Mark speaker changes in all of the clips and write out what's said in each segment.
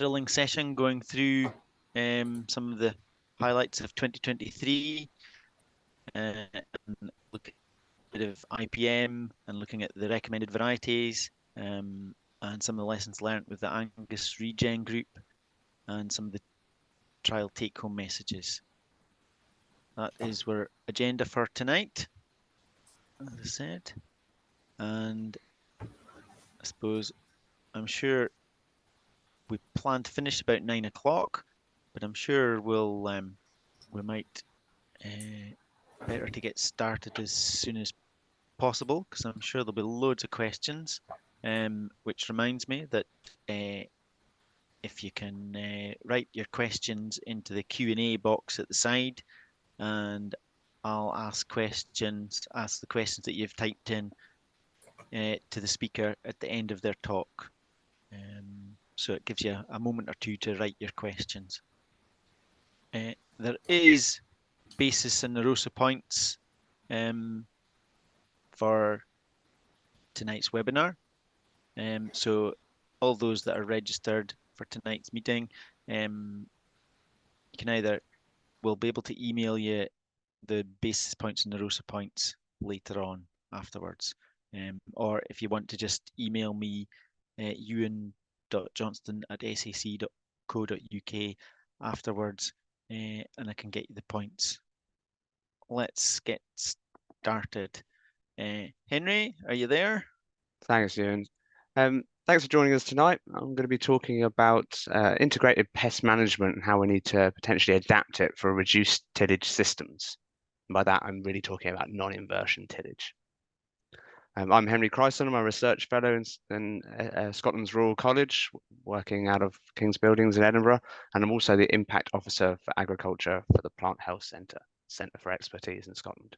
Speaker 1: thrilling session going through some of the highlights of 2023 and look at a bit of IPM and looking at the recommended varieties and some of the lessons learned with the Angus Regen group and some of the trial take-home messages. That is our agenda for tonight, as I said. And I suppose, I'm sure we plan to finish about 9 o'clock, but I'm sure we might better to get started as soon as possible because I'm sure there'll be loads of questions. Which reminds me that if you can write your questions into the Q&A box at the side, and I'll ask the questions that you've typed in to the speaker at the end of their talk. So it gives you a moment or two to write your questions. There is basis and Narosa points for tonight's webinar. So all those that are registered for tonight's meeting, you can either, we'll be able to email you the basis points and Narosa points later on afterwards. Or if you want to just email me, ewan.johnston@sac.co.uk afterwards, and I can get you the points. Let's get started. Henry, are you there?
Speaker 2: Thanks, Ewan. Thanks for joining us tonight. I'm going to be talking about integrated pest management and how we need to potentially adapt it for reduced tillage systems. And by that, I'm really talking about non-inversion tillage. I'm Henry Creissan. I'm a research fellow in Scotland's Royal College, working out of King's Buildings in Edinburgh, and I'm also the impact officer for agriculture for the Plant Health Centre for Expertise in Scotland.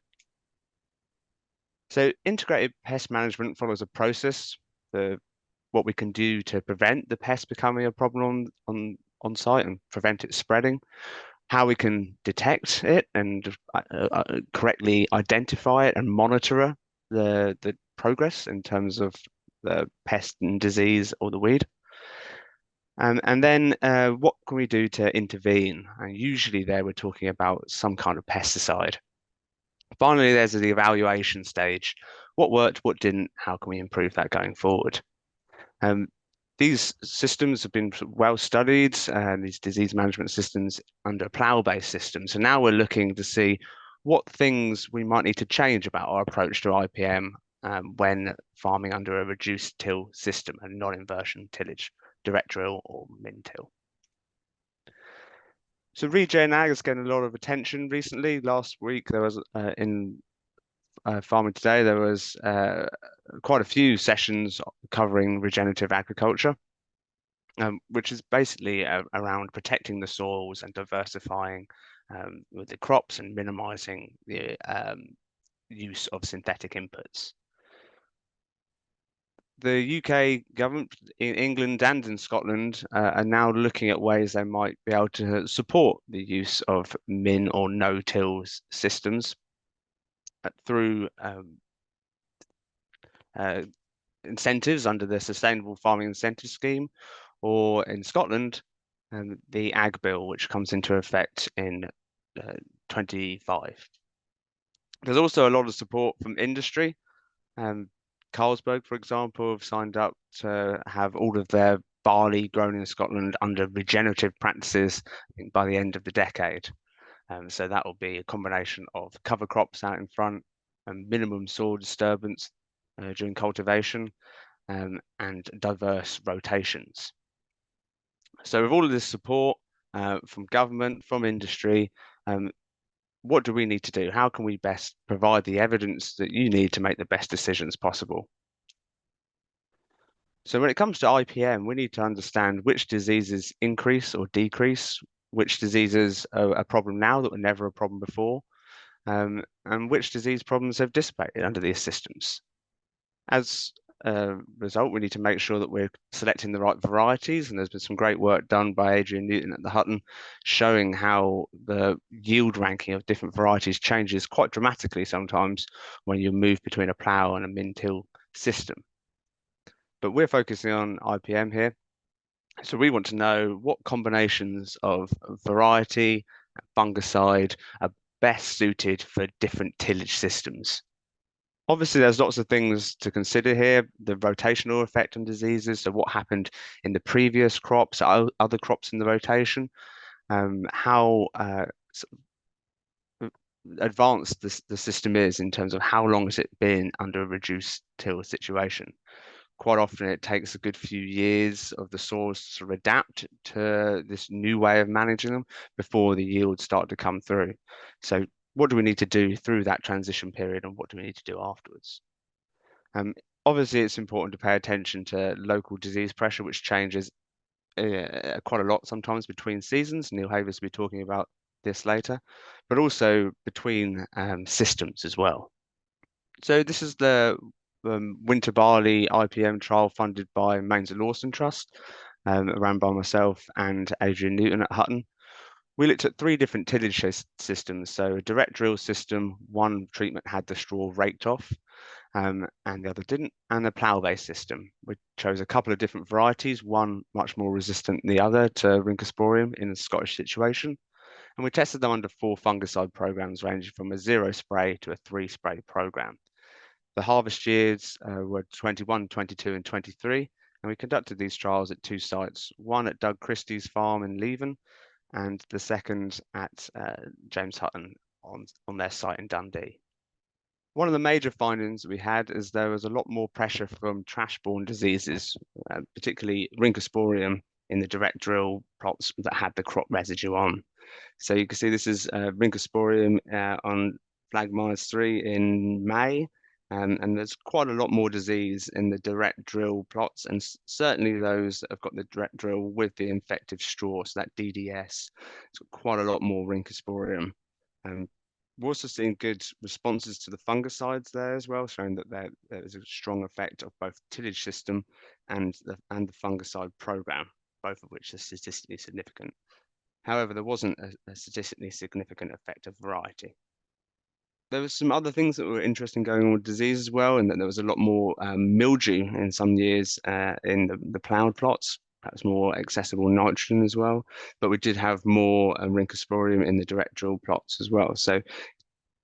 Speaker 2: So integrated pest management follows a process, what we can do to prevent the pest becoming a problem on site and prevent it spreading, how we can detect it and correctly identify it and monitor the progress in terms of the pest and disease or the weed. And then what can we do to intervene? And usually there we're talking about some kind of pesticide. Finally, there's the evaluation stage. What worked, what didn't, how can we improve that going forward? These systems have been well studied, these disease management systems under a plough-based system. So now we're looking to see what things we might need to change about our approach to IPM when farming under a reduced till system and non-inversion tillage, direct drill or min-till. So regen ag has getting a lot of attention recently. Last week there was in Farming Today, there was quite a few sessions covering regenerative agriculture, which is basically around protecting the soils and diversifying with the crops and minimizing the use of synthetic inputs. The UK government in England and in Scotland are now looking at ways they might be able to support the use of min or no-till systems through incentives under the Sustainable Farming Incentive Scheme, or in Scotland, the Ag Bill, which comes into effect in 25. There's also a lot of support from industry. Carlsberg, for example, have signed up to have all of their barley grown in Scotland under regenerative practices, I think, by the end of the decade. So that will be a combination of cover crops out in front and minimum soil disturbance during cultivation and diverse rotations. So with all of this support from government, from industry, what do we need to do? How can we best provide the evidence that you need to make the best decisions possible? So when it comes to IPM, we need to understand which diseases increase or decrease, which diseases are a problem now that were never a problem before, and which disease problems have dissipated under these systems. As a result, we need to make sure that we're selecting the right varieties, and there's been some great work done by Adrian Newton at the Hutton showing how the yield ranking of different varieties changes quite dramatically sometimes when you move between a plough and a min-till system. But we're focusing on IPM here, So we want to know what combinations of variety and fungicide are best suited for different tillage systems. Obviously, there's lots of things to consider here. The rotational effect on diseases, so what happened in the previous crops, other crops in the rotation, how advanced the system is in terms of how long has it been under a reduced till situation. Quite often it takes a good few years of the soils to sort of adapt to this new way of managing them before the yields start to come through. So what do we need to do through that transition period, and what do we need to do afterwards? Obviously, it's important to pay attention to local disease pressure, which changes quite a lot sometimes between seasons. Neil Havis will be talking about this later, but also between systems as well. So this is the winter barley IPM trial funded by Mains and Lawson Trust, run by myself and Adrian Newton at Hutton. We looked at 3 different tillage systems. So a direct drill system, one treatment had the straw raked off, and the other didn't, and a plough-based system. We chose a couple of different varieties, one much more resistant than the other to Rhynchosporium in a Scottish situation. And we tested them under 4 fungicide programs ranging from a 0 spray to a 3 spray program. The harvest years were 21, 22, and 23, and we conducted these trials at 2 sites, one at Doug Christie's farm in Leven, and the second at James Hutton on their site in Dundee. One of the major findings we had is there was a lot more pressure from trash-borne diseases, particularly Rhynchosporium in the direct drill plots that had the crop residue on. So you can see this is Rhynchosporium on flag -3 in May, and there's quite a lot more disease in the direct drill plots, and certainly those that have got the direct drill with the infective straw, so that DDS, it's got quite a lot more Rhynchosporium. We're also seeing good responses to the fungicides there as well, showing that there is a strong effect of both the tillage system and the fungicide program, both of which are statistically significant. However, there wasn't a statistically significant effect of variety. There was some other things that were interesting going on with disease as well, and that there was a lot more mildew in some years in the ploughed plots, perhaps more accessible nitrogen as well. But we did have more Rhynchosporium in the direct drill plots as well. So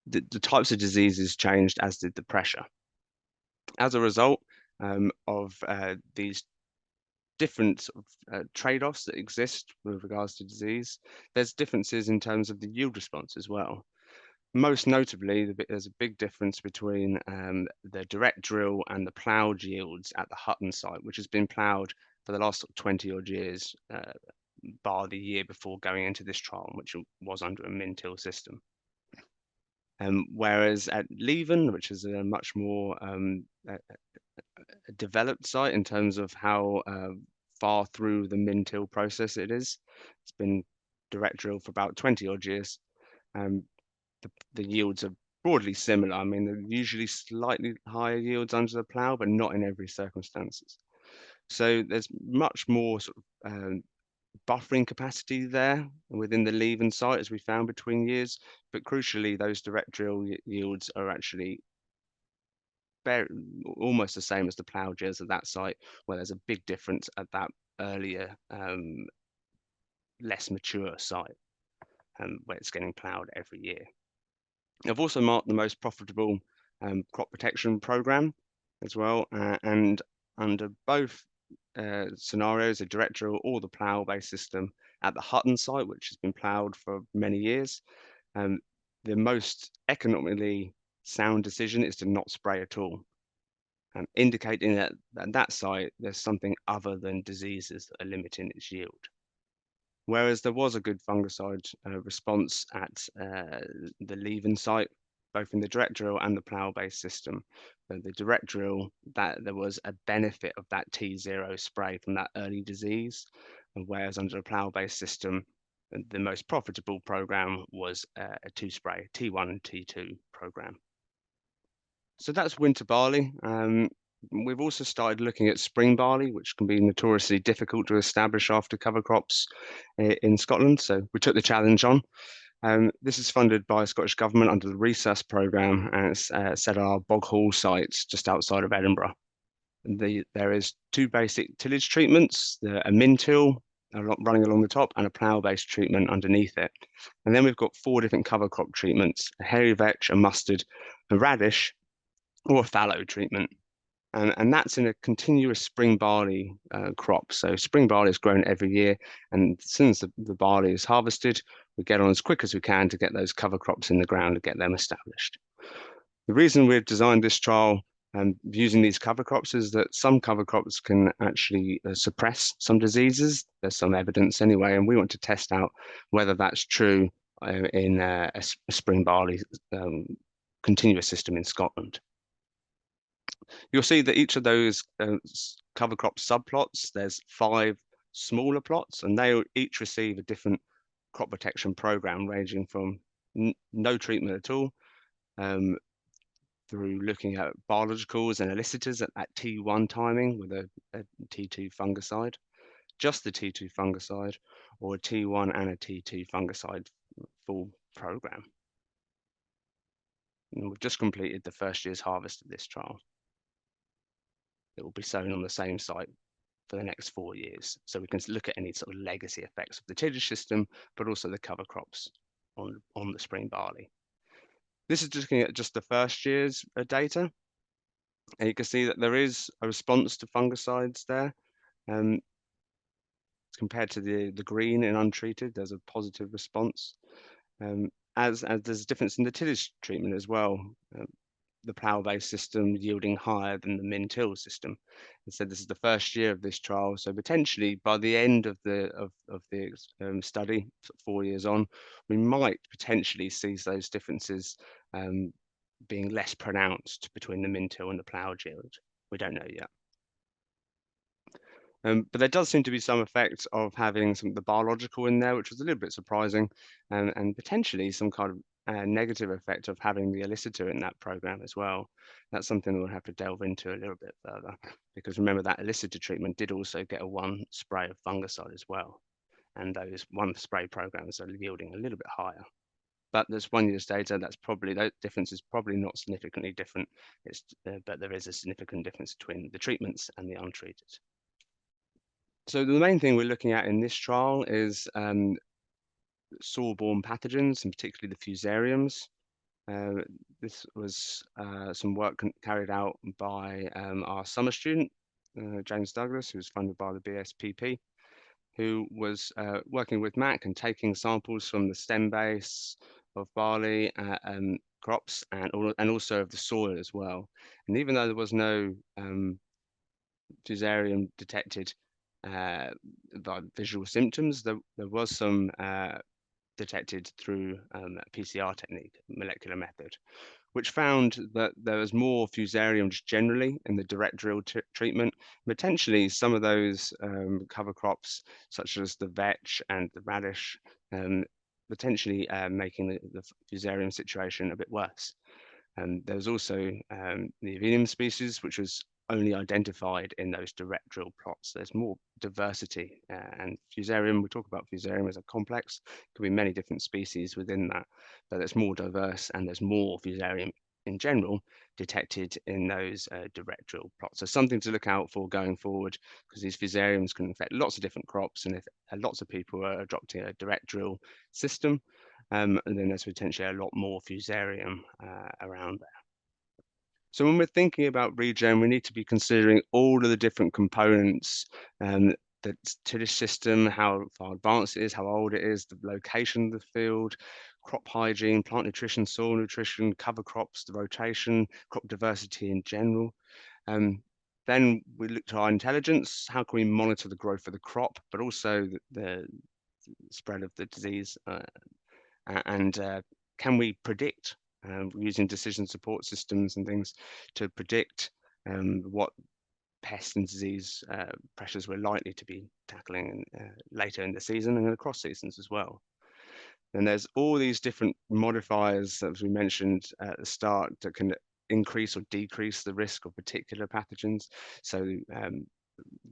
Speaker 2: the types of diseases changed, as did the pressure. As a result of these different trade-offs that exist with regards to disease, there's differences in terms of the yield response as well. Most notably, there's a big difference between the direct drill and the ploughed yields at the Hutton site, which has been ploughed for the last 20-odd years, bar the year before going into this trial, which was under a min-till system. Whereas at Leven, which is a much more developed site in terms of how far through the min-till process it is, it's been direct drill for about 20-odd years. The yields are broadly similar. I mean, they're usually slightly higher yields under the plough, but not in every circumstances. So there's much more sort of buffering capacity there within the Leven site, as we found between years. But crucially, those direct drill yields are actually almost the same as the ploughed years at that site, where there's a big difference at that earlier, less mature site, where it's getting ploughed every year. I've also marked the most profitable crop protection program as well, and under both scenarios, a direct drill or the plough-based system at the Hutton site, which has been ploughed for many years, the most economically sound decision is to not spray at all, indicating that at that site there's something other than diseases that are limiting its yield. Whereas there was a good fungicide response at the Leven site, both in the direct drill and the plough-based system. The direct drill, that there was a benefit of that T0 spray from that early disease, and whereas under a plough-based system, the most profitable program was a 2-spray, T1 and T2 program. So that's winter barley. We've also started looking at spring barley, which can be notoriously difficult to establish after cover crops in Scotland. So we took the challenge on. This is funded by the Scottish Government under the Resus programme, and it's set at our Bog Hall site just outside of Edinburgh. There is two basic tillage treatments, a min-till running along the top and a plough-based treatment underneath it. And then we've got 4 different cover crop treatments, a hairy vetch, a mustard, a radish, or a fallow treatment. And that's in a continuous spring barley crop. So spring barley is grown every year, and as soon as the barley is harvested, we get on as quick as we can to get those cover crops in the ground and get them established. The reason we've designed this trial using these cover crops is that some cover crops can actually suppress some diseases. There's some evidence anyway, and we want to test out whether that's true in a spring barley continuous system in Scotland. You'll see that each of those cover crop subplots, there's 5 smaller plots, and they each receive a different crop protection program ranging from no treatment at all, through looking at biologicals and elicitors at T1 timing with a T2 fungicide, just the T2 fungicide, or a T1 and a T2 fungicide full program. And we've just completed the first year's harvest of this trial. It will be sown on the same site for the next 4 years. So we can look at any sort of legacy effects of the tillage system, but also the cover crops on the spring barley. This is just looking at just the first year's data. And you can see that there is a response to fungicides there. Compared to the green and untreated, there's a positive response. As there's a difference in the tillage treatment as well. The plough-based system yielding higher than the min-till system. And so this is the first year of this trial. So potentially by the end of the study, 4 years on, we might potentially see those differences being less pronounced between the min-till and the plough yield. We don't know yet. But there does seem to be some effect of having some of the biological in there, which was a little bit surprising, and potentially some kind of negative effect of having the elicitor in that program as well. That's something we'll have to delve into a little bit further, because remember that elicitor treatment did also get a 1 spray of fungicide as well, and those 1 spray programs are yielding a little bit higher. But there's 1 year's data. That's probably, that difference is probably not significantly different. But there is a significant difference between the treatments and the untreated. So the main thing we're looking at in this trial is soil-borne pathogens, and particularly the fusariums. This was some work carried out by our summer student, James Douglas, who was funded by the BSPP, who was working with Mac and taking samples from the stem base of barley crops and also of the soil as well. And even though there was no fusarium detected by visual symptoms, there was some detected through a PCR technique, molecular method, which found that there was more fusarium just generally in the direct drill treatment. Potentially some of those cover crops, such as the vetch and the radish, potentially making the fusarium situation a bit worse. And there was also the avium species, which was only identified in those direct drill plots. There's more diversity, and fusarium, we talk about fusarium as a complex, could be many different species within that, but it's more diverse and there's more fusarium in general detected in those direct drill plots. So something to look out for going forward, because these fusariums can affect lots of different crops, and if lots of people are adopting a direct drill system, and then there's potentially a lot more fusarium around there. So when we're thinking about regen, we need to be considering all of the different components, the tillage system, how far advanced it is, how old it is, the location of the field, crop hygiene, plant nutrition, soil nutrition, cover crops, the rotation, crop diversity in general. Then we look to our intelligence. How can we monitor the growth of the crop, but also the spread of the disease, and can we predict using decision support systems and things to predict what pest and disease pressures we're likely to be tackling later in the season and across seasons as well. And there's all these different modifiers, as we mentioned at the start, that can increase or decrease the risk of particular pathogens. So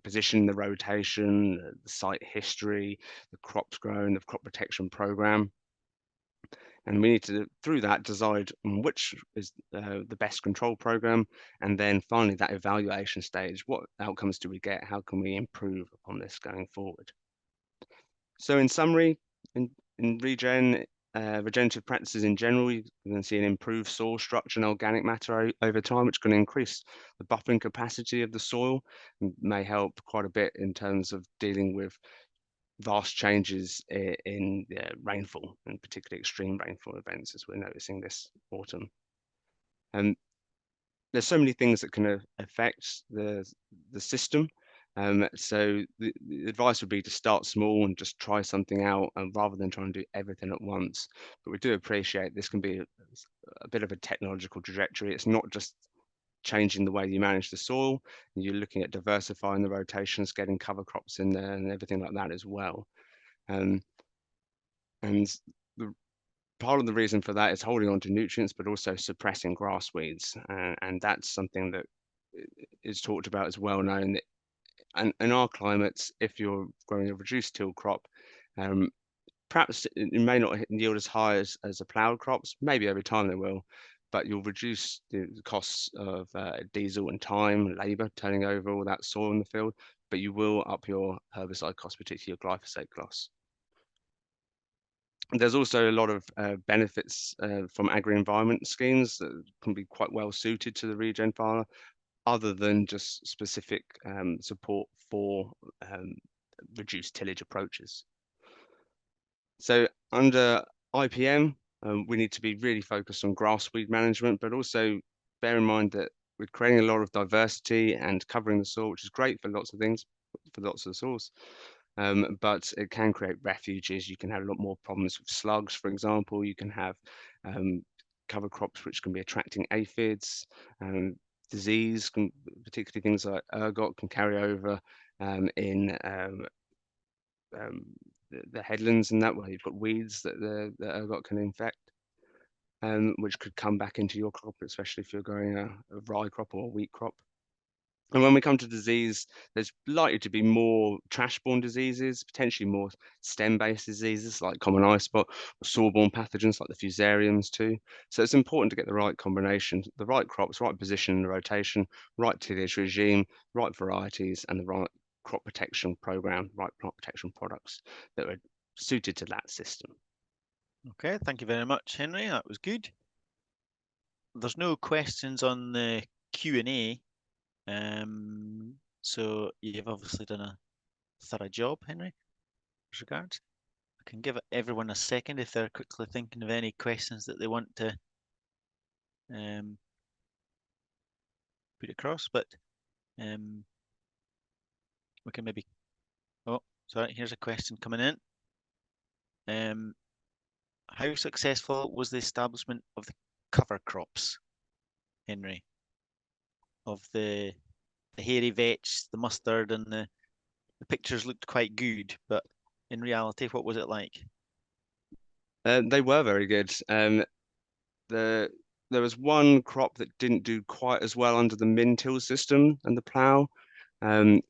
Speaker 2: position, the rotation, the site history, the crops grown, the crop protection program. And we need to, through that, decide on which is the best control program. And then finally, that evaluation stage, what outcomes do we get? How can we improve upon this going forward? So in summary, in regenerative practices in general, you can see an improved soil structure and organic matter over time, which can increase the buffering capacity of the soil and may help quite a bit in terms of dealing with vast changes in rainfall, and particularly extreme rainfall events, as we're noticing this autumn. And there's so many things that can affect the system. So the advice would be to start small and just try something out, rather than trying to do everything at once. But we do appreciate this can be a bit of a technological trajectory. It's not just changing the way you manage the soil. You're looking at diversifying the rotations, getting cover crops in there and everything like that as well. And the part of the reason for that is holding on to nutrients, but also suppressing grass weeds. And that's something that is talked about as well known. And in our climates, if you're growing a reduced till crop, perhaps it may not yield as high as the ploughed crops. Maybe over time they will, but you'll reduce the costs of diesel and time, labour, turning over all that soil in the field, but you will up your herbicide costs, particularly your glyphosate costs. There's also a lot of benefits from agri-environment schemes that can be quite well suited to the regen farmer, other than just specific support for reduced tillage approaches. So under IPM, we need to be really focused on grass weed management, but also bear in mind that we're creating a lot of diversity and covering the soil, which is great for lots of things, for lots of the soils. But it can create refuges. You can have a lot more problems with slugs, for example. You can have cover crops which can be attracting aphids. Disease, particularly things like ergot, can carry over in the headlands, and that way you've got weeds that the ergot can infect, which could come back into your crop, especially if you're growing a rye crop or a wheat crop. And when we come to disease, there's likely to be more trash-borne diseases, potentially more stem-based diseases like common eye spot, or soil-borne pathogens like the fusariums too. So it's important to get the right combination, the right crops, right position in the rotation, right tillage regime, right varieties, and the right crop protection program, right crop protection products that are suited to that system.
Speaker 1: Okay, thank you very much, Henry. That was good. There's no questions on the Q&A, so you've obviously done a thorough job, Henry. With regards, I can give everyone a second if they're quickly thinking of any questions that they want to put across, but we can maybe. Oh, sorry. Here's a question coming in. How successful was the establishment of the cover crops, Henry? Of the hairy vetch, the mustard, and the pictures looked quite good, but in reality, what was it like?
Speaker 2: They were very good. There was one crop that didn't do quite as well under the min-till system and the plough,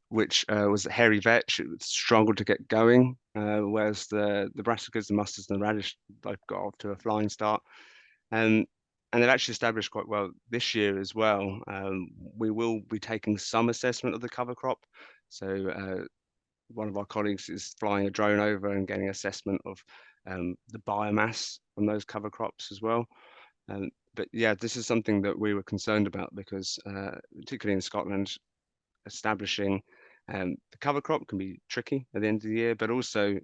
Speaker 2: which was the hairy vetch. It struggled to get going, whereas the brassicas, the mustards, and the radish both got off to a flying start. And they've actually established quite well this year as well. We will be taking some assessment of the cover crop. So one of our colleagues is flying a drone over and getting assessment of the biomass from those cover crops as well. But yeah, this is something that we were concerned about because, particularly in Scotland, establishing the cover crop can be tricky at the end of the year, but also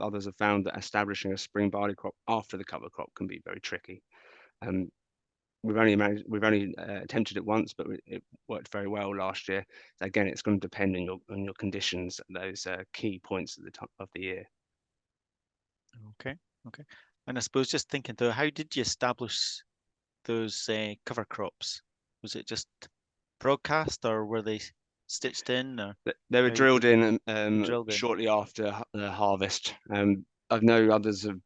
Speaker 2: others have found that establishing a spring barley crop after the cover crop can be very tricky. We've only attempted it once, but it worked very well last year. So again, it's going to depend on your conditions at those key points at the top of the year.
Speaker 1: Okay, okay. And I suppose just thinking though, how did you establish those cover crops? Was it just broadcast, or were they stitched in, or
Speaker 2: They were
Speaker 1: how
Speaker 2: drilled
Speaker 1: did you
Speaker 2: in
Speaker 1: drilled in?
Speaker 2: shortly after the harvest. I know others have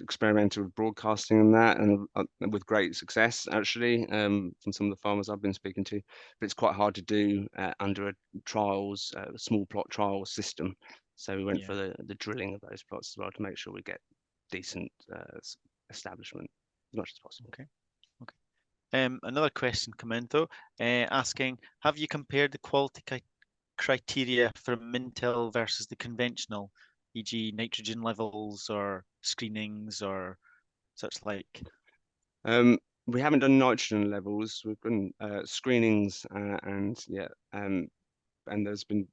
Speaker 2: experimented with broadcasting and that, and with great success actually, from some of the farmers I've been speaking to. But it's quite hard to do under a small plot trial system. So we went
Speaker 1: Yeah.
Speaker 2: for the drilling of those plots as well to make sure we get decent establishment as much as possible.
Speaker 1: Okay. Another question come in though, asking, have you compared the quality criteria for Mintel versus the conventional, e.g. nitrogen levels or screenings or such like?
Speaker 2: We haven't done nitrogen levels. We've done screenings and there's been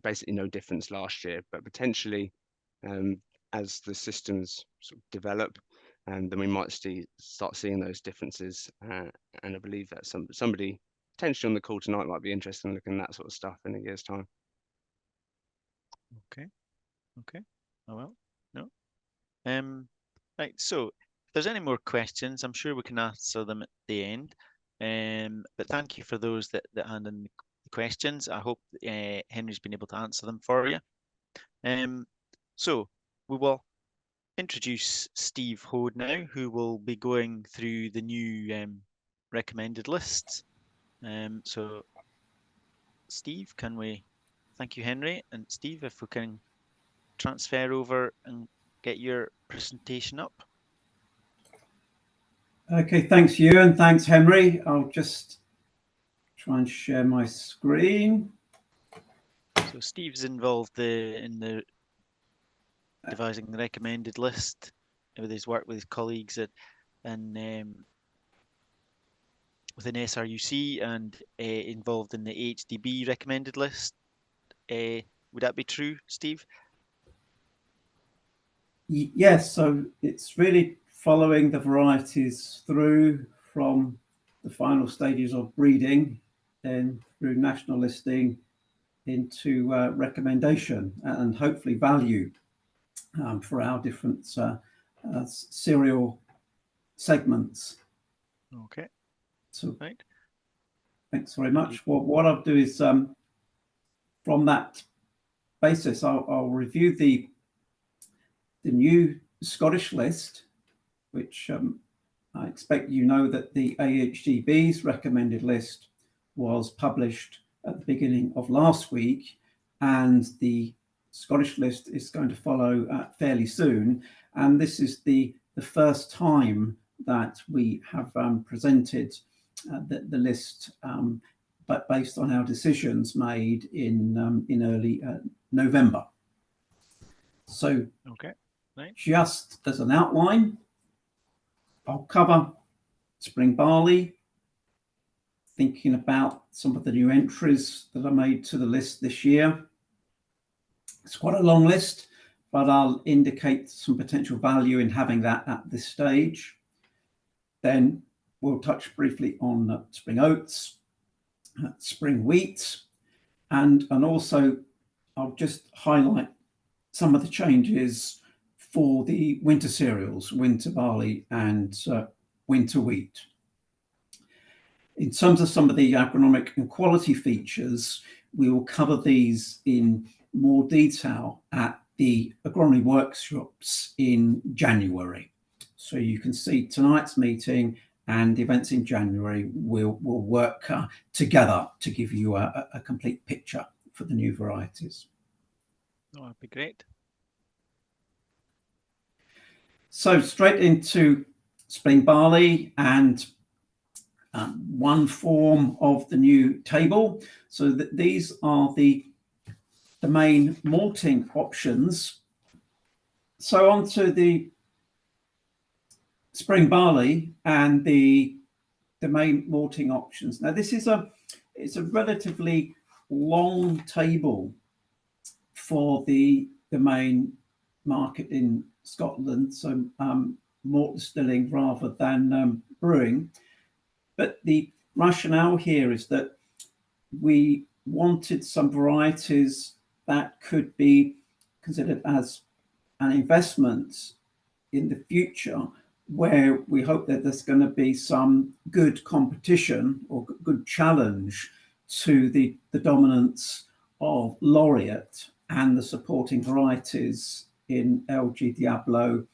Speaker 2: basically no difference last year, but potentially as the systems sort of develop, and then we might start seeing those differences. And I believe that somebody potentially on the call tonight might be interested in looking at that sort of stuff in a year's time.
Speaker 1: Okay. Oh well, no. Right. So, if there's any more questions, I'm sure we can answer them at the end. But thank you for those that hand in the questions. I hope Henry's been able to answer them for you. So we will introduce Steve Hoad now, who will be going through the new recommended lists. So Steve, can we thank you, Henry, and Steve, if we can transfer over and get your presentation up.
Speaker 3: Okay, thanks, Ewan. Thanks, Henry. I'll just try and share my screen.
Speaker 1: So Steve's involved in the devising the recommended list with his work with his colleagues and within SRUC and involved in the HDB recommended list. Would that be true, Steve?
Speaker 3: Yes, so it's really following the varieties through from the final stages of breeding, then through national listing into recommendation and hopefully value for our different cereal segments.
Speaker 1: Okay.
Speaker 3: So
Speaker 1: right.
Speaker 3: Thanks very much. Well, what I'll do is from that basis, I'll review the new Scottish list, which I expect you know that the AHDB's recommended list was published at the beginning of last week, and the Scottish list is going to follow fairly soon. And this is the first time that we have presented the list, but based on our decisions made in early November. So,
Speaker 1: okay. Right.
Speaker 3: Just as an outline, I'll cover spring barley, thinking about some of the new entries that are made to the list this year. It's quite a long list, but I'll indicate some potential value in having that at this stage. Then we'll touch briefly on spring oats, spring wheat, and also I'll just highlight some of the changes for the winter cereals, winter barley and winter wheat. In terms of some of the agronomic and quality features, we will cover these in more detail at the agronomy workshops in January. So you can see tonight's meeting and events in January will work together to give you a complete picture for the new varieties.
Speaker 1: Oh, that'd be great.
Speaker 3: So straight into spring barley and one form of the new table. So these are the main malting options. So onto the spring barley and the main malting options. Now this is it's a relatively long table for the main market in Scotland, so malt distilling rather than brewing. But the rationale here is that we wanted some varieties that could be considered as an investment in the future, where we hope that there's going to be some good competition or good challenge to the dominance of Laureate and the supporting varieties in LG Diablo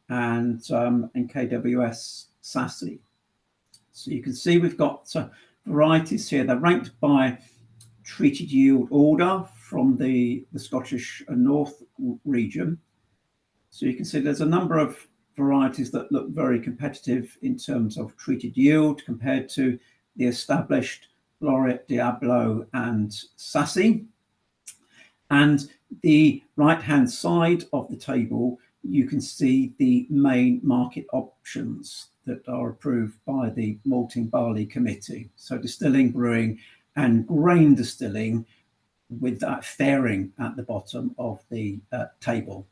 Speaker 3: and KWS Sassy. So you can see we've got varieties here. They're ranked by treated yield order from the Scottish North region. So you can see there's a number of varieties that look very competitive in terms of treated yield compared to the established Laureate, Diablo and Sassy. And the right-hand side of the table, you can see the main market options that are approved by the Malting Barley Committee. So distilling, brewing and grain distilling, with that fairing at the bottom of the table.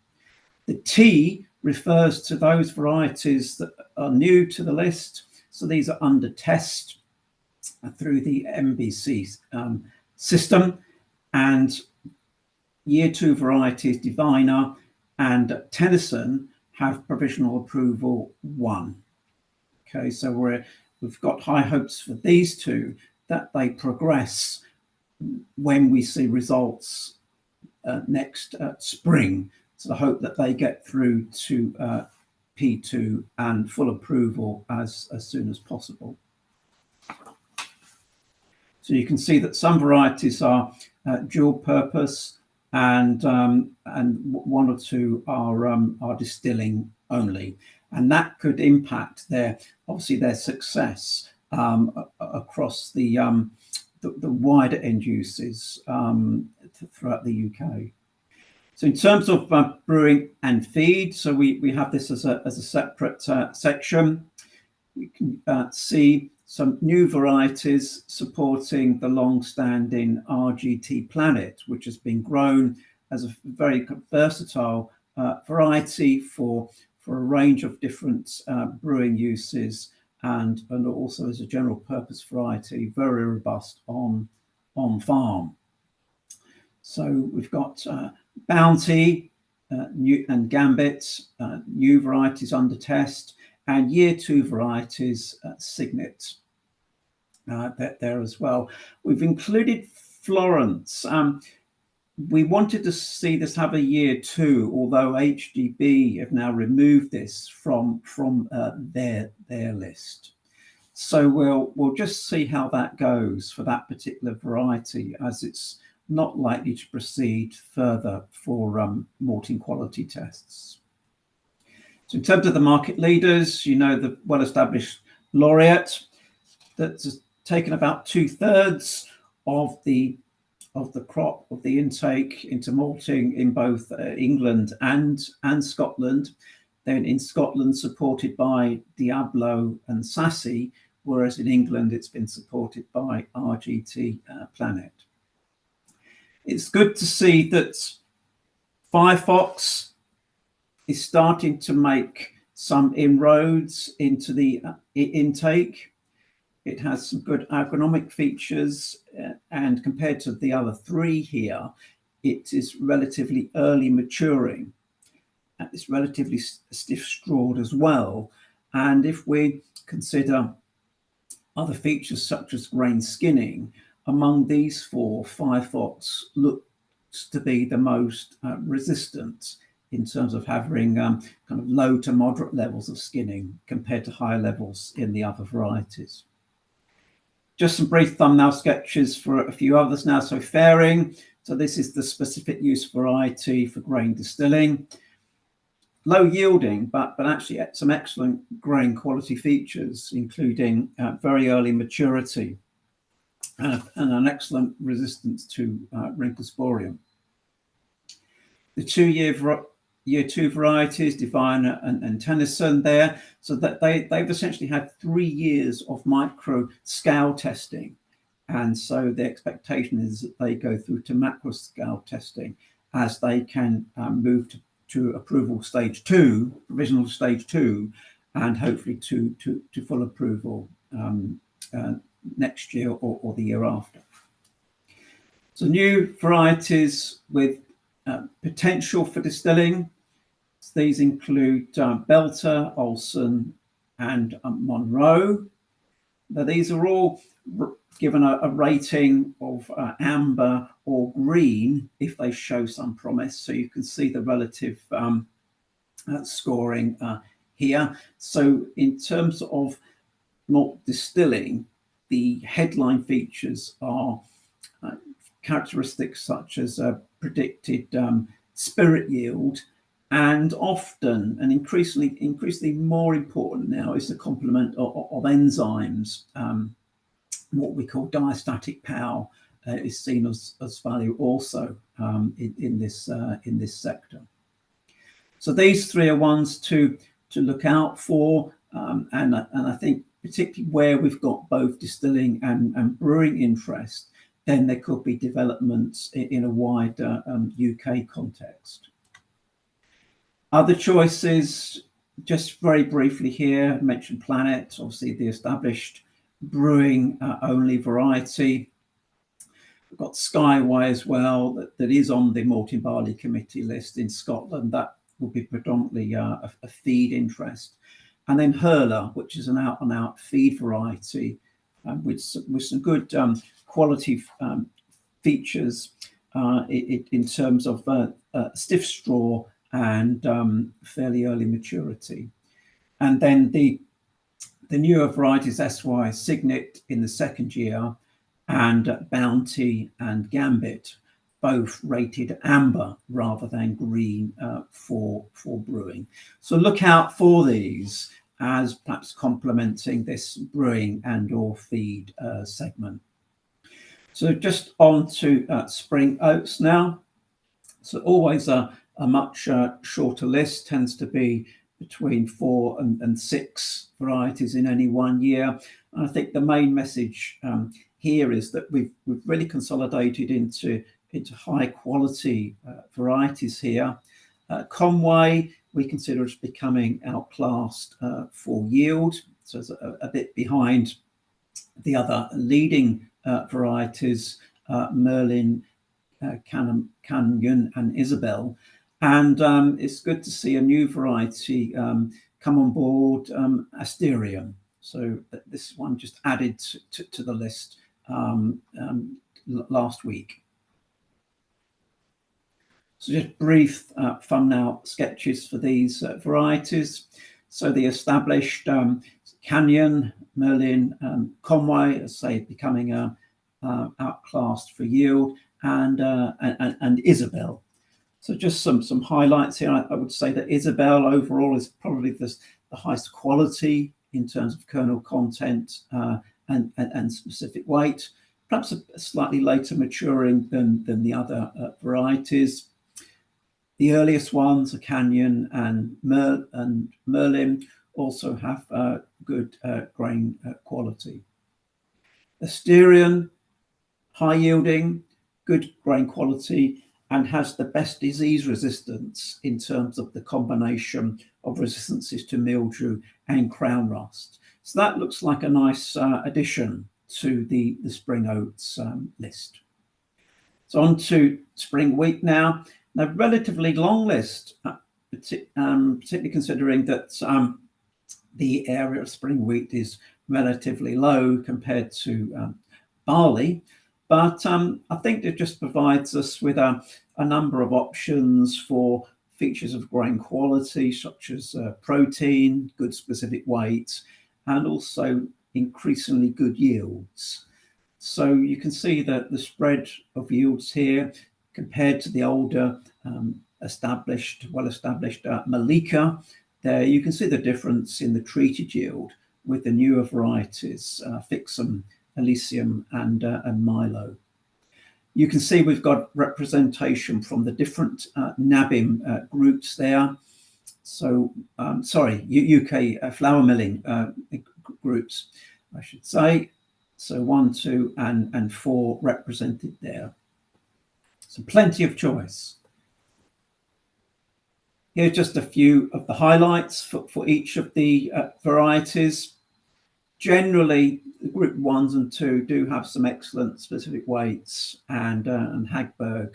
Speaker 3: The T refers to those varieties that are new to the list. So these are under test through the MBC system, and Year 2 varieties Diviner and Tennyson have provisional approval 1. Okay, so we've got high hopes for these two that they progress when we see results next spring. So I hope that they get through to P2 and full approval as soon as possible. So you can see that some varieties are dual purpose, and one or two are distilling only, and that could impact obviously their success across the wider end uses throughout the UK. So in terms of brewing and feed, so we have this as a separate section. We can see some new varieties supporting the long-standing RGT Planet, which has been grown as a very versatile variety for a range of different brewing uses, and also as a general purpose variety, very robust on farm. So we've got Bounty, new and Gambit, new varieties under test, and Year 2 varieties Signet there as well. We've included Florence. We wanted to see this have a Year 2, although HDB have now removed this from their list. So we'll just see how that goes for that particular variety, as it's not likely to proceed further for malting quality tests. So in terms of the market leaders, you know, the well-established Laureate that's taken about 2/3 of the crop of the intake into malting in both England and Scotland. Then in Scotland, supported by Diablo and Sassy, whereas in England it's been supported by RGT Planet. It's good to see that Firefox is starting to make some inroads into the intake. It has some good agronomic features, and compared to the other three here, it is relatively early maturing. And it's relatively stiff-strawed as well. And if we consider other features such as grain skinning, among these four, Firefox looks to be the most resistant in terms of having kind of low to moderate levels of skinning compared to higher levels in the other varieties. Just some brief thumbnail sketches for a few others now. So Fairing, so this is the specific use variety for grain distilling. Low yielding, but actually some excellent grain quality features, including very early maturity and an excellent resistance to Rincosporium. The year 2 varieties, Diviner and Tennyson there, so that they've essentially had 3 years of micro scale testing. And so the expectation is that they go through to macro scale testing as they can move to approval stage 2, provisional stage 2, and hopefully to full approval next year or the year after. So new varieties with potential for distilling. These include Belter, Olsen, and Monroe. Now these are all given a rating of amber or green if they show some promise. So you can see the relative scoring here. So in terms of malt distilling, the headline features are characteristics such as predicted spirit yield And often, and increasingly more important now, is the complement of enzymes. What we call diastatic power is seen as value also in this sector. So these three are ones to look out for, and I think particularly where we've got both distilling and brewing interest, then there could be developments in a wider UK context. Other choices, just very briefly here, I mentioned Planet, obviously the established brewing only variety. We've got Skyway as well, that is on the Malting Barley Committee list in Scotland. That will be predominantly a feed interest. And then Hurler, which is an out-and-out feed variety with some good quality features in terms of stiff straw and fairly early maturity. And then the newer varieties, SY Signet in the second year, and Bounty and Gambit, both rated amber rather than green for brewing. So look out for these as perhaps complementing this brewing and or feed segment. So just on to spring oats now. So always a much shorter list, tends to be between 4 and 6 varieties in any one year. And I think the main message here is that we've really consolidated into high quality varieties here. Conway we consider as becoming outclassed for yield, so it's a bit behind the other leading varieties, Merlin, Canyon and Isabel. And it's good to see a new variety come on board, Asterium. So this one just added to the list last week. So just brief thumbnail sketches for these varieties. So the established Canyon, Merlin, Conway, as I say, becoming outclassed for yield, and Isabel. So just some highlights here. I would say that Isabel overall is probably the highest quality in terms of kernel content and specific weight, perhaps a slightly later maturing than the other varieties. The earliest ones, are Canyon and Merlin, also have good grain quality. Asterion, high yielding, good grain quality, and has the best disease resistance in terms of the combination of resistances to mildew and crown rust. So that looks like a nice addition to the spring oats list. So on to spring wheat now. A relatively long list, particularly considering that the area of spring wheat is relatively low compared to barley. But I think it just provides us with a number of options for features of grain quality, such as protein, good specific weight, and also increasingly good yields. So you can see that the spread of yields here compared to the older well-established Malika, there you can see the difference in the treated yield with the newer varieties, Fixum, Elysium and Milo. You can see we've got representation from the different NABIM groups there. So, sorry, UK flour milling groups, I should say. So 1, 2 and 4 represented there. So plenty of choice. Here's just a few of the highlights for each of the varieties. Generally, group 1s and 2 do have some excellent specific weights and Hagberg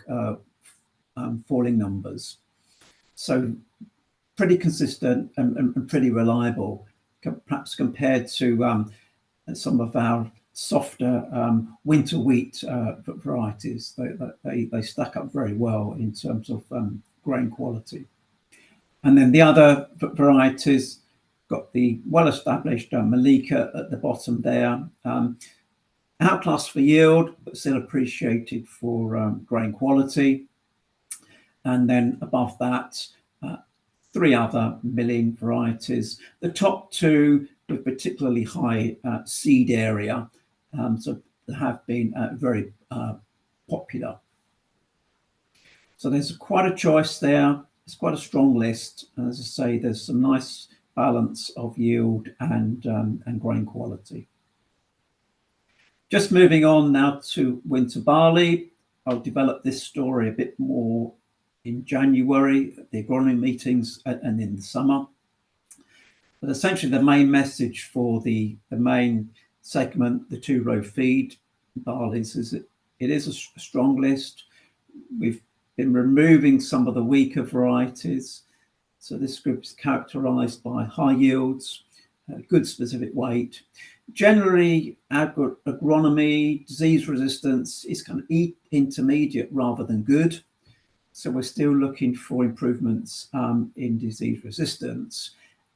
Speaker 3: falling numbers. So pretty consistent and pretty reliable, perhaps compared to some of our softer winter wheat varieties. They stack up very well in terms of grain quality. And then the other varieties got the well-established Malika at the bottom there, outclassed for yield, but still appreciated for grain quality. And then above that, 3 other milling varieties. The top 2 with particularly high seed area, so they have been very popular. So there's quite a choice there. It's quite a strong list. And as I say, there's some nice balance of yield and grain quality. Just moving on now to winter barley. I'll develop this story a bit more in January at the agronomy meetings and in the summer. But essentially the main message for the main segment, the 2-row feed barleys, is it is a strong list. We've been removing some of the weaker varieties. So this group is characterized by high yields, good specific weight. Generally, agronomy, disease resistance is kind of intermediate rather than good. So we're still looking for improvements in disease resistance.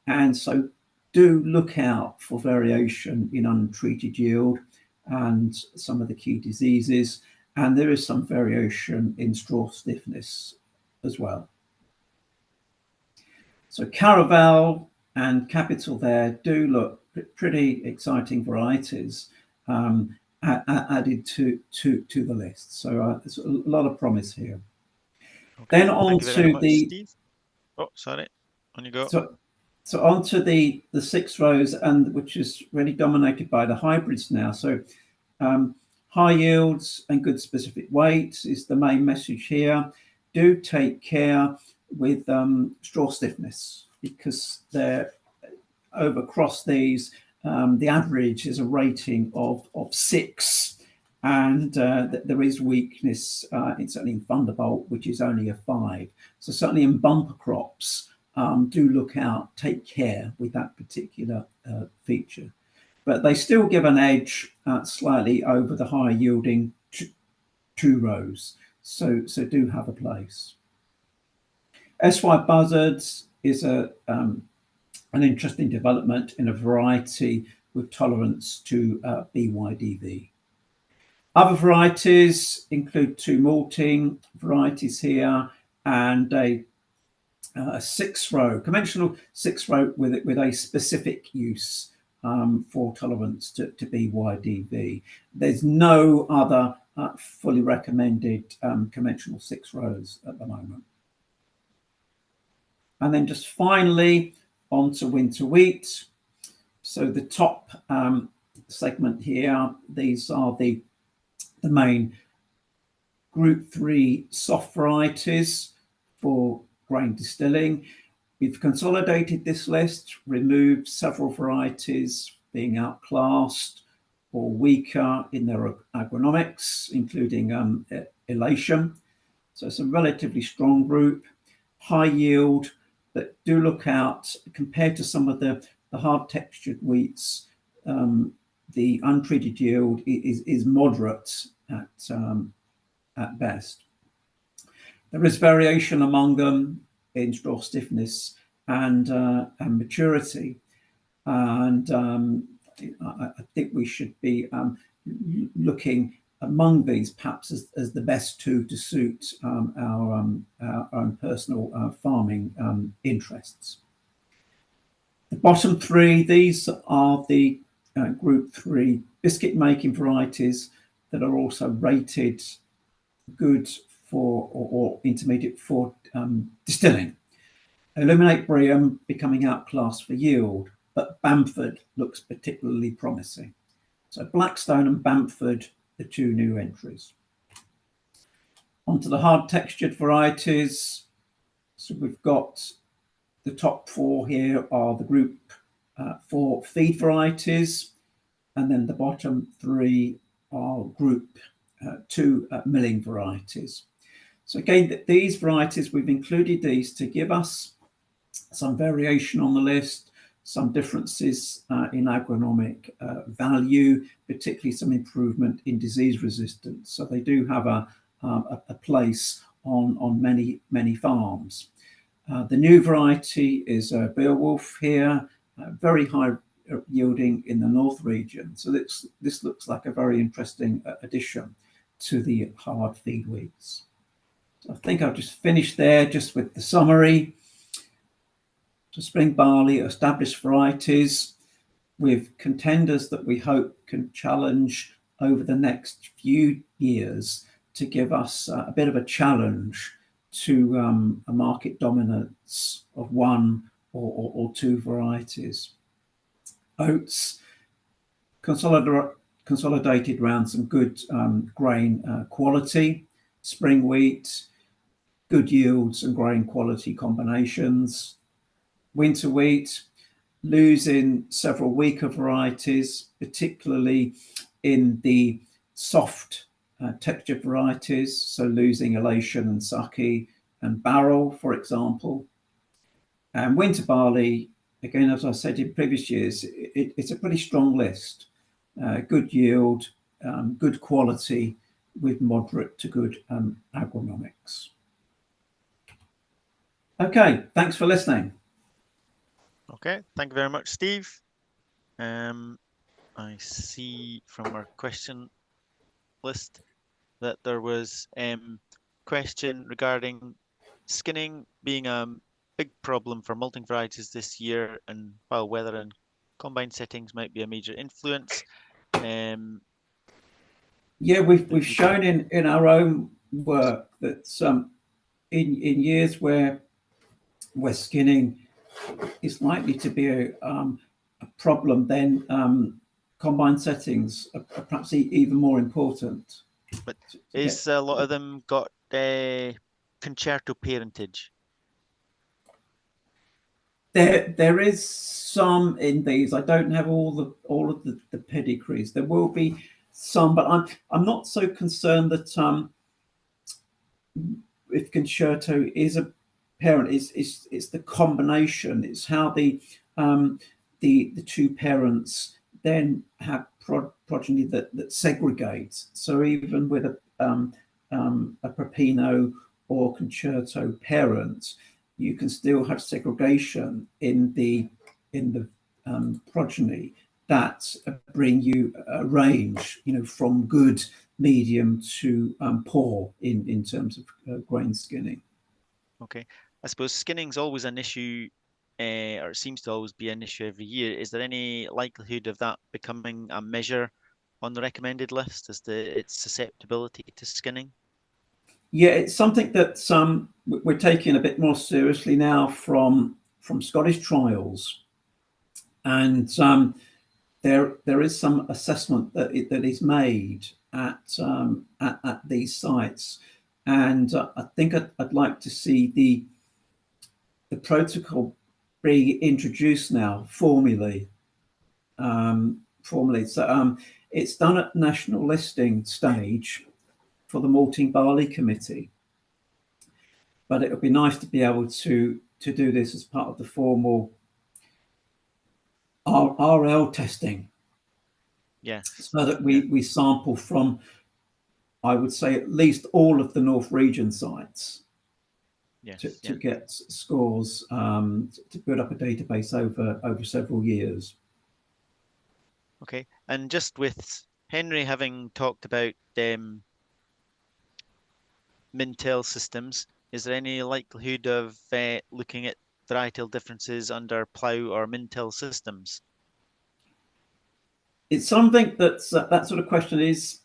Speaker 3: And so do look out for variation in untreated yield and some of the key diseases. And there is some variation in straw stiffness as well. So Caraval and Capital there do look pretty exciting varieties added to the list. So there's a lot of promise here.
Speaker 1: Okay.
Speaker 3: Then on to the
Speaker 1: Steve. Oh, sorry. On you go.
Speaker 3: So on to the 6 rows, and which is really dominated by the hybrids now. So high yields and good specific weight is the main message here. Do take care with straw stiffness, because they're over across these. The average is a rating of 6, and there is weakness certainly in Thunderbolt, which is only a 5. So certainly in bumper crops, do look out, take care with that particular feature. But they still give an edge slightly over the higher yielding 2 rows. So do have a place. SY Buzzards is an interesting development in a variety with tolerance to BYDV. Other varieties include 2 malting varieties here and a 6-row, conventional 6-row with a specific use for tolerance to BYDV. There's no other fully recommended conventional 6 rows at the moment. And then just finally on to winter wheat. So the top segment here, these are the main group 3 soft varieties for grain distilling. We've consolidated this list, removed several varieties being outclassed or weaker in their agronomics, including elation. So it's a relatively strong group, high yield, but do look out compared to some of the hard textured wheats. The untreated yield is moderate at best. There is variation among them in straw stiffness and maturity, and I think we should be looking among these perhaps as the best 2 to suit our own personal farming interests. The bottom 3, these are the group 3 biscuit making varieties that are also rated good for or intermediate for distilling. Illuminate Bream becoming outclassed for yield, but Bamford looks particularly promising. So Blackstone and Bamford, the 2 new entries. Onto the hard textured varieties. So we've got the top 4 here are the group 4 feed varieties, and then the bottom 3 are group 2 milling varieties. So again, these varieties, we've included these to give us some variation on the list, some differences in agronomic value, particularly some improvement in disease resistance. So they do have a place on many farms. The new variety is Beowulf here, very high yielding in the north region. So this looks like a very interesting addition to the hard feed wheats. So I think I'll just finish there just with the summary. So spring barley, established varieties with contenders that we hope can challenge over the next few years to give us a bit of a challenge to a market dominance of one or two varieties. Oats, consolidated around some good grain quality. Spring wheat, good yields and grain quality combinations. Winter wheat, losing several weaker varieties, particularly in the soft texture varieties, so losing elation and sake and barrel, for example. And winter barley, again, as I said in previous years, it's a pretty strong list. Good yield, good quality with moderate to good agronomics. Okay, thanks for listening.
Speaker 1: Okay, thank you very much, Steve. I see from our question list that there was question regarding skinning being a big problem for malting varieties this year, and while weather and combine settings might be a major influence.
Speaker 3: Yeah, we've shown in our own work that in years where skinning is likely to be a problem, then combine settings are perhaps even more important.
Speaker 1: But is a lot of them got concerto parentage?
Speaker 3: There is some in these. I don't have all of the pedigrees. There will be some, but I'm not so concerned that if concerto is a parent, it's the combination. It's how the two parents then have progeny that segregates. So even with a Peppino or concerto parent, you can still have segregation in the progeny that bring you a range, from good, medium to poor in terms of grain skinning.
Speaker 1: Okay, I suppose skinning's always an issue, or it seems to always be an issue every year. Is there any likelihood of that becoming a measure on the recommended list as to its susceptibility to skinning?
Speaker 3: Yeah, it's something that we're taking a bit more seriously now from Scottish trials, and there is some assessment that is made at these sites, and I think I'd like to see the protocol being introduced now formally. So it's done at national listing stage for the Malting Barley Committee, but it would be nice to be able to do this as part of the formal RL testing.
Speaker 1: Yes.
Speaker 3: So that we sample from, I would say, at least all of the North Region sites.
Speaker 1: Yes.
Speaker 3: To get scores, to build up a database over several years.
Speaker 1: Okay, and just with Henry having talked about Mintel systems, is there any likelihood of looking at varietal differences under plough or Mintel systems?
Speaker 3: It's something that's that sort of question is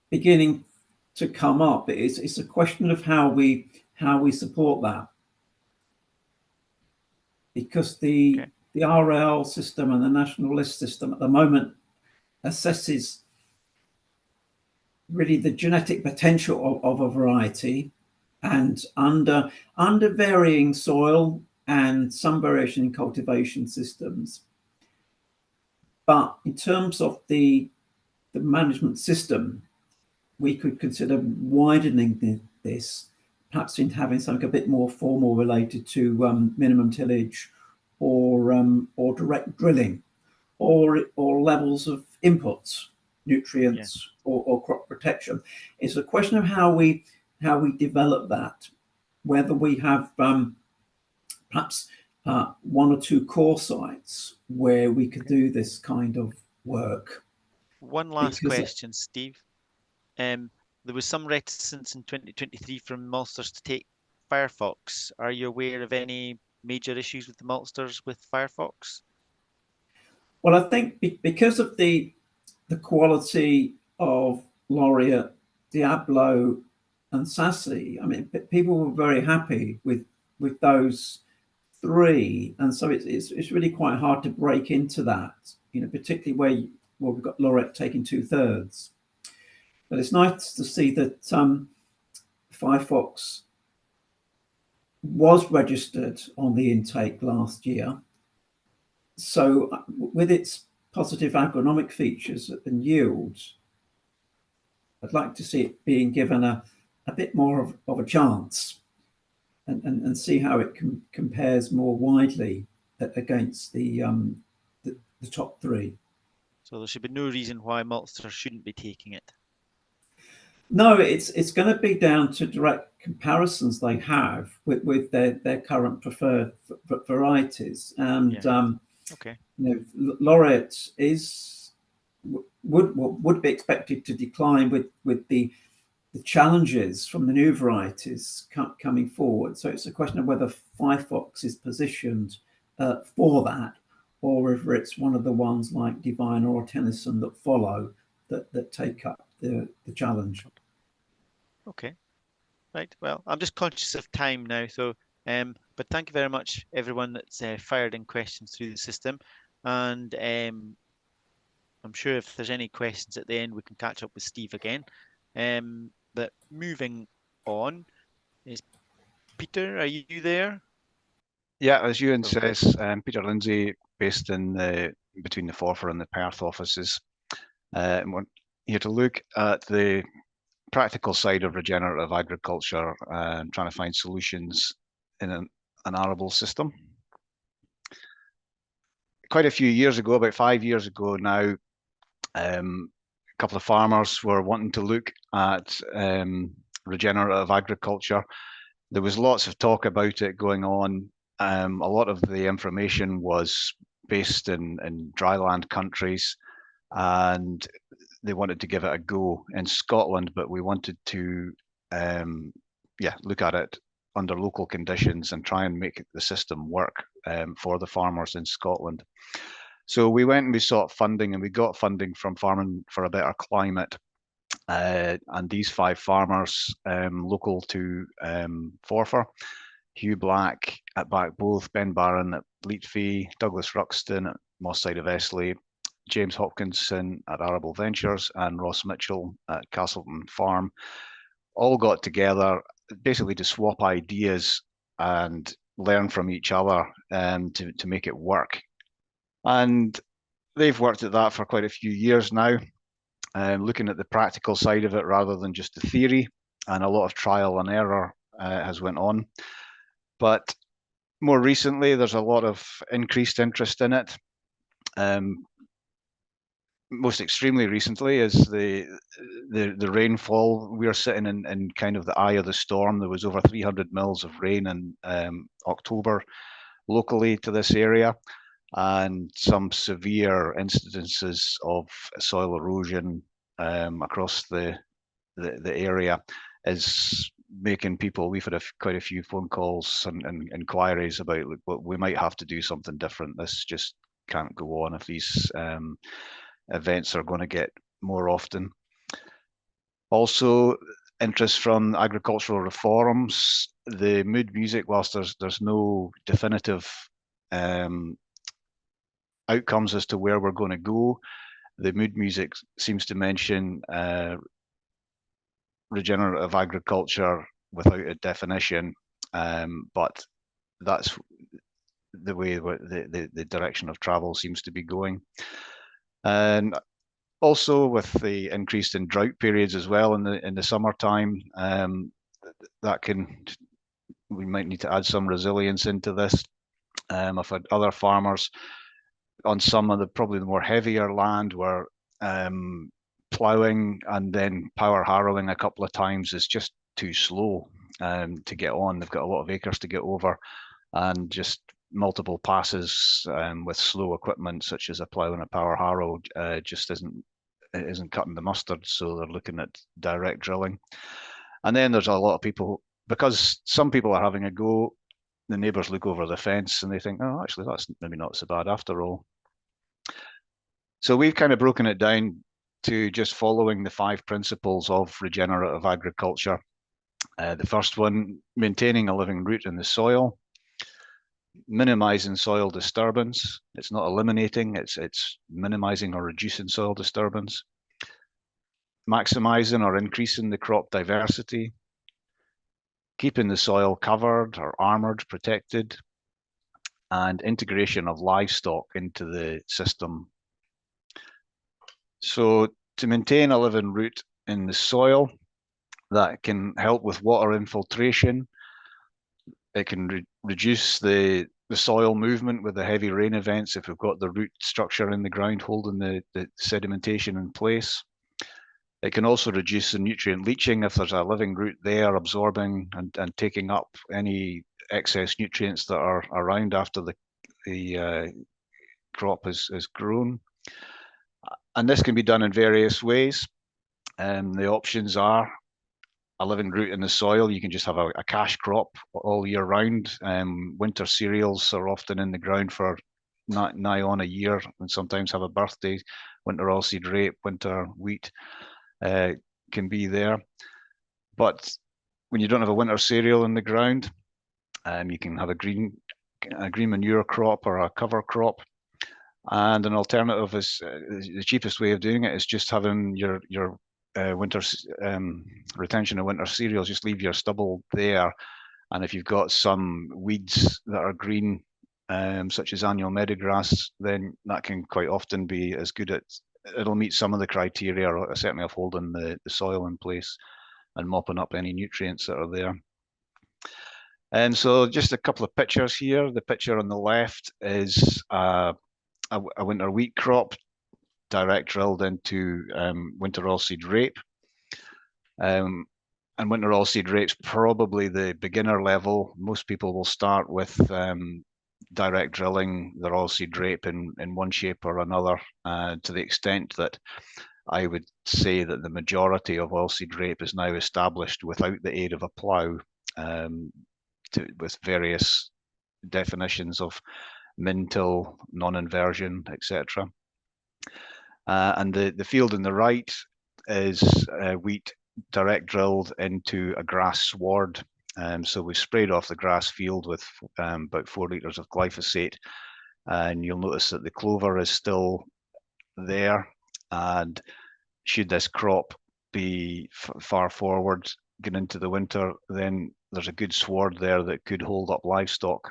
Speaker 3: beginning to come up. It's a question of how we support that, because the RL system and the national list system at the moment assesses really the genetic potential of a variety, and under varying soil and some variation in cultivation systems. But in terms of the management system, we could consider widening this, perhaps in having something a bit more formal related to minimum tillage or direct drilling, or levels of inputs, nutrients, or crop protection. It's a question of how we develop that, whether we have perhaps one or two core sites where we could do this kind of work.
Speaker 1: One last question, Steve. There was some reticence in 2023 from maltsters to take Firefox. Are you aware of any major issues with the maltsters with Firefox?
Speaker 3: Well, I think because of the quality of Laureate, Diablo, and Sassy, I mean, people were very happy with those three, and so it's really quite hard to break into that, you know, particularly where we've got Laureate taking 2/3. But it's nice to see that Firefox was registered on the intake last year. So with its positive agronomic features and yields, I'd like to see it being given a bit more of a chance and see how it compares more widely against the top three.
Speaker 1: So there should be no reason why maltsters shouldn't be taking it.
Speaker 3: No, it's going to be down to direct comparisons they have with their current preferred varieties, and
Speaker 1: Yeah. Okay.
Speaker 3: you know, Laureate would be expected to decline with the challenges from the new varieties coming forward. So it's a question of whether Firefox is positioned for that, or if it's one of the ones like Divine or Tennyson that follow that take up the challenge.
Speaker 1: Okay. Right. Well, I'm just conscious of time now, so but thank you very much, everyone that's fired in questions through the system, and I'm sure if there's any questions at the end, we can catch up with Steve again. But moving on, is Peter, are you there?
Speaker 4: Yeah, as Ewan
Speaker 1: Oh.
Speaker 4: says, Peter Lindsay, based in between the Forfar and the Perth offices. And we're here to look at the practical side of regenerative agriculture and trying to find solutions in an arable system. Quite a few years ago, about 5 years ago now, a couple of farmers were wanting to look at regenerative agriculture. There was lots of talk about it going on. A lot of the information was based in dryland countries, and they wanted to give it a go in Scotland, but we wanted to look at it under local conditions and try and make the system work for the farmers in Scotland. So we went and we sought funding, and we got funding from Farming for a Better Climate. And these 5 farmers, local to Forfar, Hugh Black at Backboth, Ben Barron at Leetfee, Douglas Ruxton at Moss Side of Esley, James Hopkinson at Arable Ventures, and Ross Mitchell at Castleton Farm, all got together basically to swap ideas and learn from each other to make it work. And they've worked at that for quite a few years now, looking at the practical side of it rather than just the theory, and a lot of trial and error has went on. But more recently, there's a lot of increased interest in it. Most extremely recently is the rainfall. We are sitting in kind of the eye of the storm. There was over 300 mils of rain in October locally to this area, and some severe incidences of soil erosion across the area is making people. We've had quite a few phone calls and inquiries about, well, we might have to do something different. This just can't go on if these events are going to get more often. Also, interest from agricultural reforms. The mood music, whilst there's no definitive outcomes as to where we're going to go, the mood music seems to mention regenerative agriculture without a definition, but that's the way the direction of travel seems to be going. And also with the increase in drought periods as well in the summertime, we might need to add some resilience into this. I've had other farmers on some of probably the more heavier land where ploughing and then power harrowing a couple of times is just too slow to get on. They've got a lot of acres to get over, and just multiple passes with slow equipment such as a plough and a power harrow just isn't cutting the mustard. So they're looking at direct drilling. And then there's a lot of people, because some people are having a go the neighbours look over the fence and they think, oh, actually, that's maybe not so bad after all. So we've kind of broken it down to just following the 5 principles of regenerative agriculture. The first one, maintaining a living root in the soil, minimizing soil disturbance. It's not eliminating, it's minimizing or reducing soil disturbance. Maximizing or increasing the crop diversity, keeping the soil covered or armored, protected, and integration of livestock into the system. So to maintain a living root in the soil, that can help with water infiltration. It can reduce the soil movement with the heavy rain events if we've got the root structure in the ground holding the sedimentation in place. It can also reduce the nutrient leaching if there's a living root there absorbing and taking up any excess nutrients that are around after the crop is grown. And this can be done in various ways. The options are a living root in the soil. You can just have a cash crop all year round. Winter cereals are often in the ground for nigh on a year and sometimes have a birthday. Winter oilseed rape, winter wheat can be there. But when you don't have a winter cereal in the ground, you can have a green manure crop or a cover crop. And an alternative is the cheapest way of doing it is just having your winter retention of winter cereals. Just leave your stubble there, and if you've got some weeds that are green, such as annual meadowgrass, then that can quite often be as good at. It'll meet some of the criteria, or certainly of holding the soil in place and mopping up any nutrients that are there. And so just a couple of pictures here. The picture on the left is a winter wheat crop direct drilled into winter oilseed rape. And winter oilseed rape's probably the beginner level. Most people will start with direct drilling their oilseed rape in one shape or another, to the extent that I would say that the majority of oilseed rape is now established without the aid of a plough, with various definitions of min-till, non-inversion, etc. And the field on the right is wheat direct drilled into a grass sward. So we sprayed off the grass field with about 4 litres of glyphosate, and you'll notice that the clover is still there. And should this crop be far forward getting into the winter, then there's a good sward there that could hold up livestock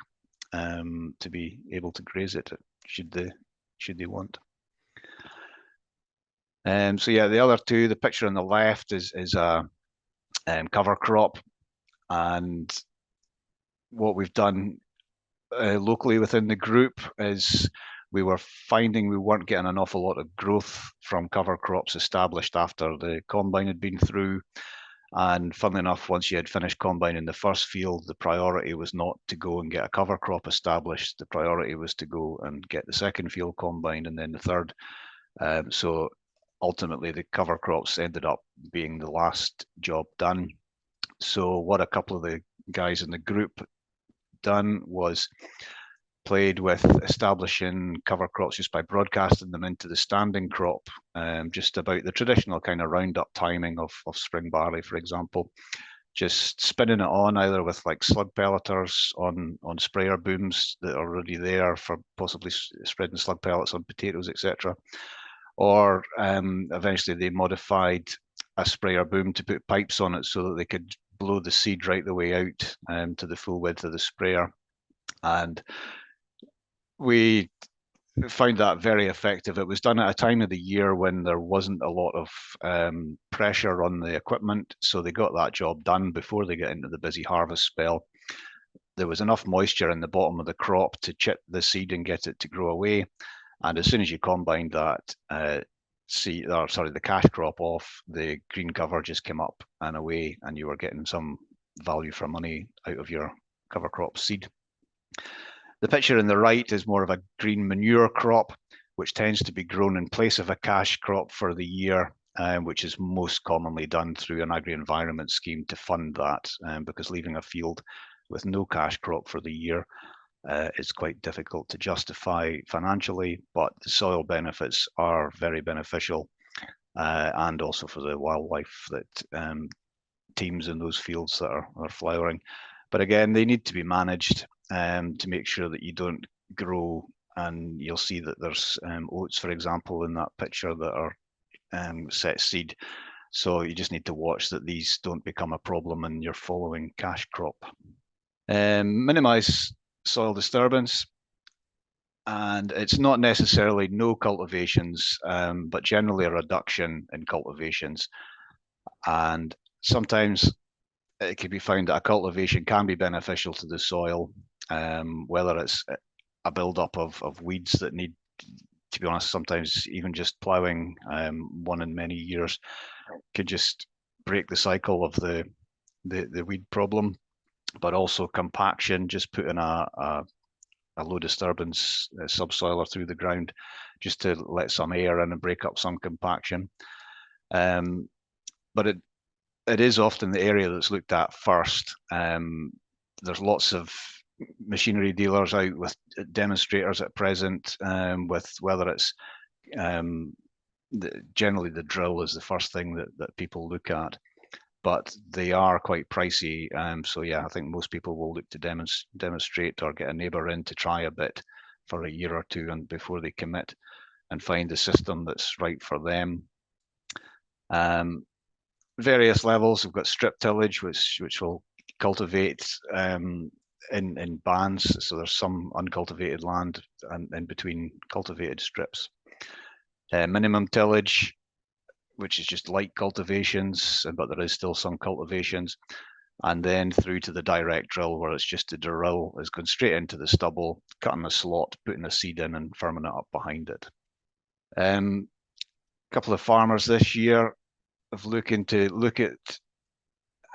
Speaker 4: to be able to graze it should they want. So yeah, the other two, the picture on the left is a cover crop, and what we've done locally within the group is we were finding we weren't getting an awful lot of growth from cover crops established after the combine had been through. And funnily enough, once you had finished combining the first field, the priority was not to go and get a cover crop established. The priority was to go and get the second field combined and then the third. So ultimately, the cover crops ended up being the last job done. So what a couple of the guys in the group done was played with establishing cover crops just by broadcasting them into the standing crop, just about the traditional kind of roundup timing of spring barley, for example. Just spinning it on either with like slug pelleters on sprayer booms that are already there for possibly spreading slug pellets on potatoes, etc. Or eventually they modified a sprayer boom to put pipes on it so that they could blow the seed right the way out to the full width of the sprayer. And we found that very effective. It was done at a time of the year when there wasn't a lot of pressure on the equipment, so they got that job done before they get into the busy harvest spell. There was enough moisture in the bottom of the crop to chip the seed and get it to grow away. And as soon as you combined that the cash crop off, the green cover just came up and away, and you were getting some value for money out of your cover crop seed. The picture on the right is more of a green manure crop, which tends to be grown in place of a cash crop for the year, which is most commonly done through an agri-environment scheme to fund that, because leaving a field with no cash crop for the year, it's quite difficult to justify financially, but the soil benefits are very beneficial, and also for the wildlife that teems in those fields that are flowering. But again, they need to be managed to make sure that you don't grow, and you'll see that there's oats, for example, in that picture that are set seed. So you just need to watch that these don't become a problem in your following cash crop. Minimize soil disturbance, and it's not necessarily no cultivations, but generally a reduction in cultivations. And sometimes it can be found that a cultivation can be beneficial to the soil, whether it's a build-up of weeds that need, to be honest, sometimes even just ploughing one in many years could just break the cycle of the weed problem. But also compaction, just putting a low disturbance subsoiler through the ground just to let some air in and break up some compaction. But it is often the area that's looked at first. There's lots of machinery dealers out with demonstrators at present, with whether it's generally the drill is the first thing that people look at, but they are quite pricey. So yeah, I think most people will look to demonstrate or get a neighbour in to try a bit for a year or two and before they commit and find a system that's right for them. Various levels. We've got strip tillage, which will cultivate in bands. So there's some uncultivated land and in between cultivated strips. Minimum tillage, which is just light cultivations, but there is still some cultivations. And then through to the direct drill, where it's just a drill, is going straight into the stubble, cutting a slot, putting a seed in and firming it up behind it. A couple of farmers this year of looking to look at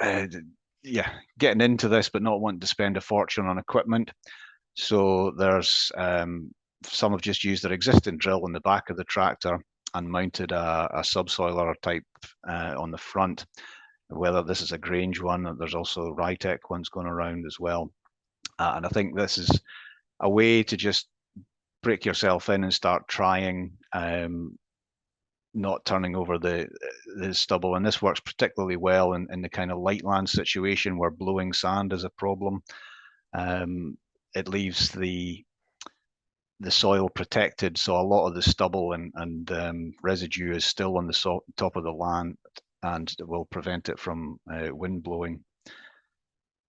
Speaker 4: getting into this, but not wanting to spend a fortune on equipment. So there's some have just used their existing drill in the back of the tractor and mounted a subsoiler type on the front. Whether this is a Grange one, there's also Rytec ones going around as well. And I think this is a way to just break yourself in and start trying, not turning over the stubble. And this works particularly well in the kind of light land situation where blowing sand is a problem. It leaves the soil protected, so a lot of the stubble and residue is still on the top of the land, and it will prevent it from wind blowing.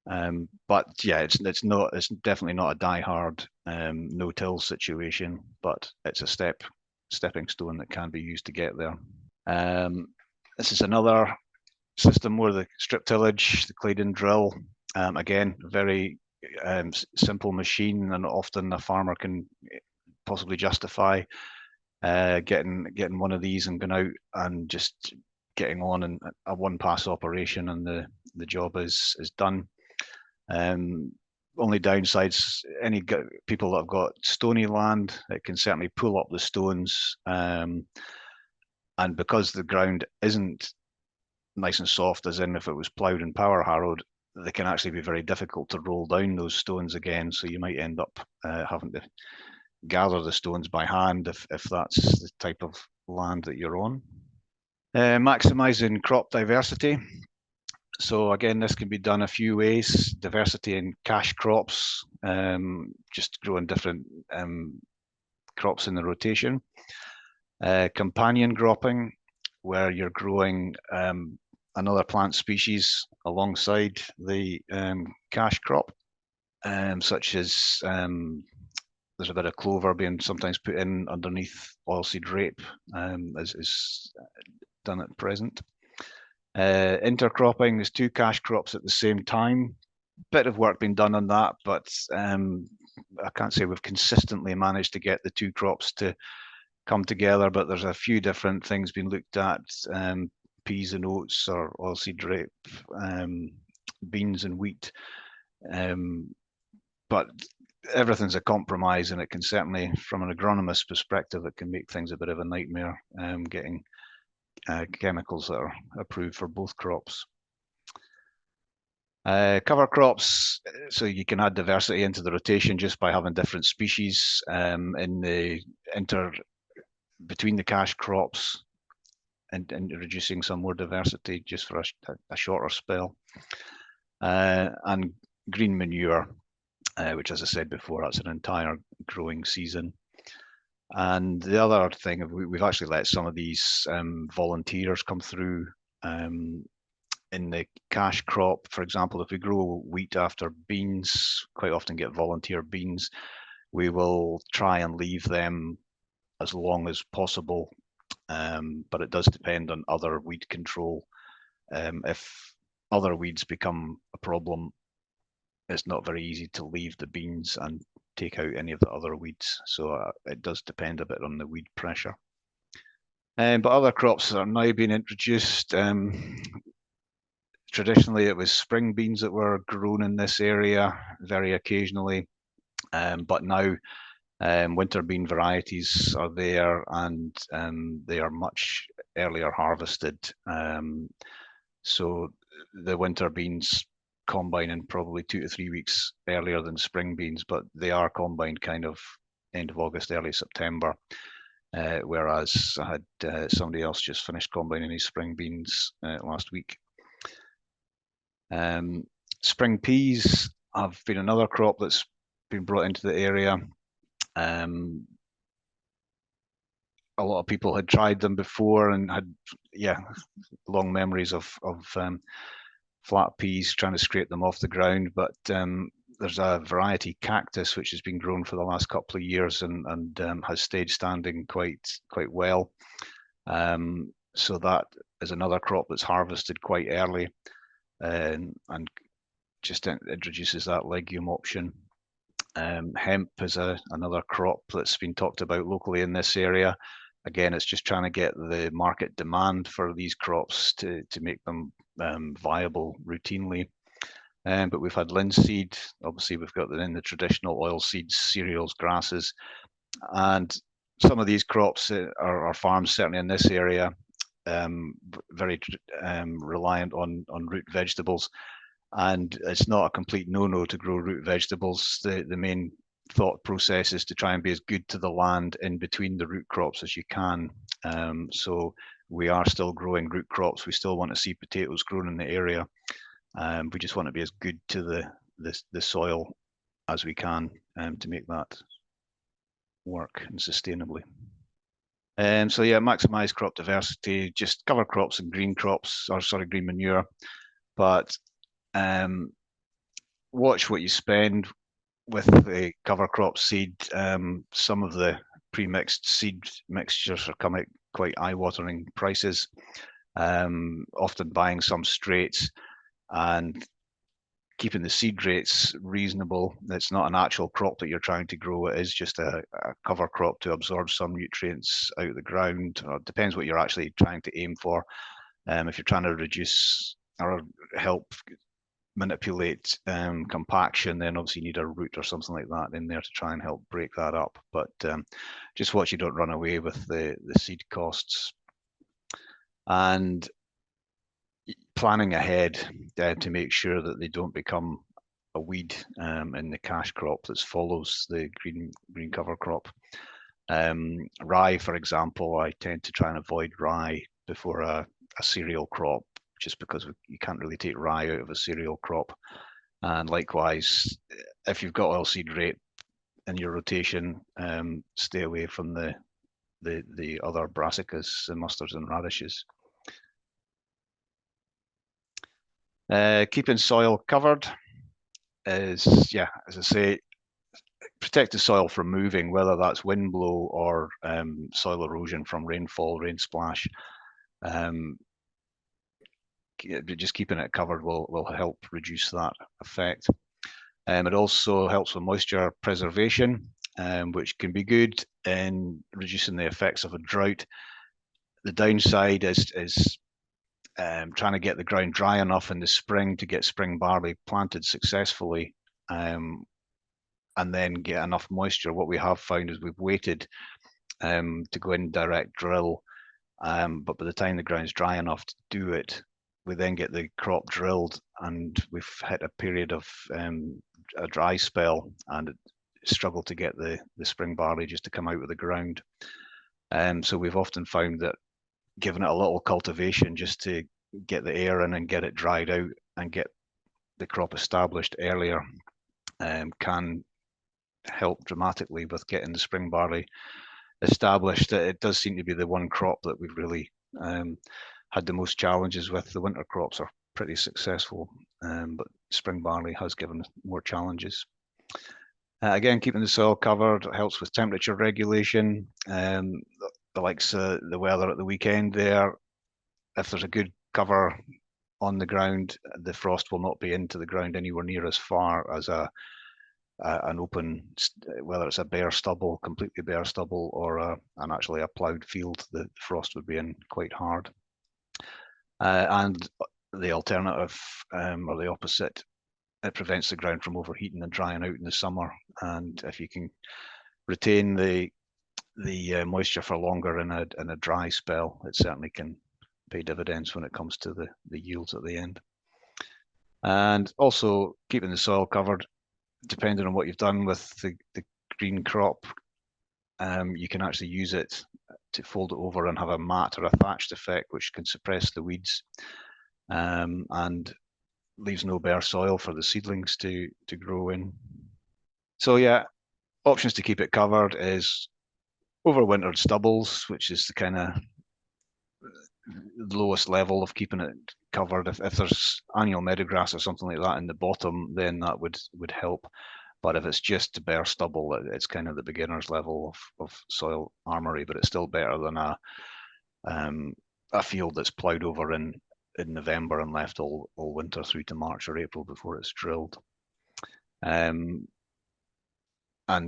Speaker 4: But yeah, it's definitely not a die-hard no-till situation, but it's a stepping stone that can be used to get there. This is another system where the strip tillage, the Claydon drill, again, very simple machine, and often a farmer can possibly justify getting one of these and going out and just getting on in a one-pass operation, and the job is done. Only downsides, any people that have got stony land, it can certainly pull up the stones, and because the ground isn't nice and soft, as in if it was ploughed and power harrowed, they can actually be very difficult to roll down those stones again. So you might end up having to gather the stones by hand if that's the type of land that you're on. Maximising crop diversity. So again, this can be done a few ways. Diversity in cash crops, just growing different crops in the rotation. Companion cropping, where you're growing another plant species alongside the cash crop, such as there's a bit of clover being sometimes put in underneath oilseed rape, as is done at present. Intercropping is 2 cash crops at the same time. Bit of work being done on that, but I can't say we've consistently managed to get the 2 crops to come together, but there's a few different things being looked at, peas and oats or oilseed rape, beans and wheat. But everything's a compromise, and it can certainly, from an agronomist perspective, it can make things a bit of a nightmare getting chemicals that are approved for both crops. Cover crops, so you can add diversity into the rotation just by having different species in the between the cash crops, and introducing some more diversity just for a shorter spell. And green manure, which, as I said before, that's an entire growing season. And the other thing, we've actually let some of these volunteers come through in the cash crop. For example, if we grow wheat after beans, quite often get volunteer beans, we will try and leave them as long as possible, but it does depend on other weed control. If other weeds become a problem, it's not very easy to leave the beans and take out any of the other weeds, so it does depend a bit on the weed pressure. But other crops are now being introduced. Traditionally, it was spring beans that were grown in this area very occasionally, but now winter bean varieties are there, and they are much earlier harvested. So the winter beans combine in probably 2 to 3 weeks earlier than spring beans, but they are combined kind of end of August, early September. Whereas I had somebody else just finished combining his spring beans last week. Spring peas have been another crop that's been brought into the area. A lot of people had tried them before and had, long memories of flat peas, trying to scrape them off the ground. But there's a variety cactus which has been grown for the last couple of years and has stayed standing quite well. So that is another crop that's harvested quite early, and just introduces that legume option. Hemp is another crop that's been talked about locally in this area. Again, it's just trying to get the market demand for these crops to make them viable routinely. But we've had linseed. Obviously, we've got in the traditional oil seeds, cereals, grasses, and some of these crops are farms, certainly in this area, very reliant on root vegetables. And it's not a complete no-no to grow root vegetables. The main thought process is to try and be as good to the land in between the root crops as you can. So we are still growing root crops. We still want to see potatoes grown in the area. We just want to be as good to the soil as we can to make that work and sustainably. So yeah, maximize crop diversity, just cover crops and green crops, or sorry, green manure. But watch what you spend with the cover crop seed. Some of the pre-mixed seed mixtures are coming at quite eye-watering prices, often buying some straights and keeping the seed rates reasonable. It's not an actual crop that you're trying to grow. It is just a cover crop to absorb some nutrients out of the ground. It depends what you're actually trying to aim for. If you're trying to reduce or help manipulate compaction, then obviously you need a root or something like that in there to try and help break that up. But just watch you don't run away with the seed costs, and planning ahead to make sure that they don't become a weed in the cash crop that follows the green cover crop. Rye, for example, I tend to try and avoid rye before a cereal crop, just because you can't really take rye out of a cereal crop. And likewise, if you've got oilseed rape in your rotation, stay away from the other brassicas, the mustards and radishes. Keeping soil covered is, as I say, protect the soil from moving, whether that's wind blow or soil erosion from rainfall, rain splash. Just keeping it covered will help reduce that effect. It also helps with moisture preservation, which can be good in reducing the effects of a drought. The downside is trying to get the ground dry enough in the spring to get spring barley planted successfully, and then get enough moisture. What we have found is we've waited to go in direct drill, but by the time the ground's dry enough to do it, we then get the crop drilled, and we've hit a period of a dry spell, and struggle to get the spring barley just to come out of the ground. So we've often found that giving it a little cultivation just to get the air in and get it dried out and get the crop established earlier can help dramatically with getting the spring barley established. It does seem to be the one crop that we've really had the most challenges with. The winter crops are pretty successful, but spring barley has given more challenges. Again, keeping the soil covered helps with temperature regulation. The likes of the weather at the weekend there, if there's a good cover on the ground, the frost will not be into the ground anywhere near as far as an open, whether it's a bare stubble, completely bare stubble, or actually a ploughed field. The frost would be in quite hard. And the alternative, or the opposite, it prevents the ground from overheating and drying out in the summer. And if you can retain the moisture for longer in a dry spell, it certainly can pay dividends when it comes to the yields at the end. And also keeping the soil covered, depending on what you've done with the green crop, you can actually use it to fold it over and have a mat or a thatched effect, which can suppress the weeds and leaves no bare soil for the seedlings to grow in. So yeah, options to keep it covered is overwintered stubbles, which is the kind of lowest level of keeping it covered. If there's annual meadowgrass or something like that in the bottom, then that would help. But if it's just bare stubble, it's kind of the beginner's level of soil armory, but it's still better than a field that's ploughed over in November and left all winter through to March or April before it's drilled. And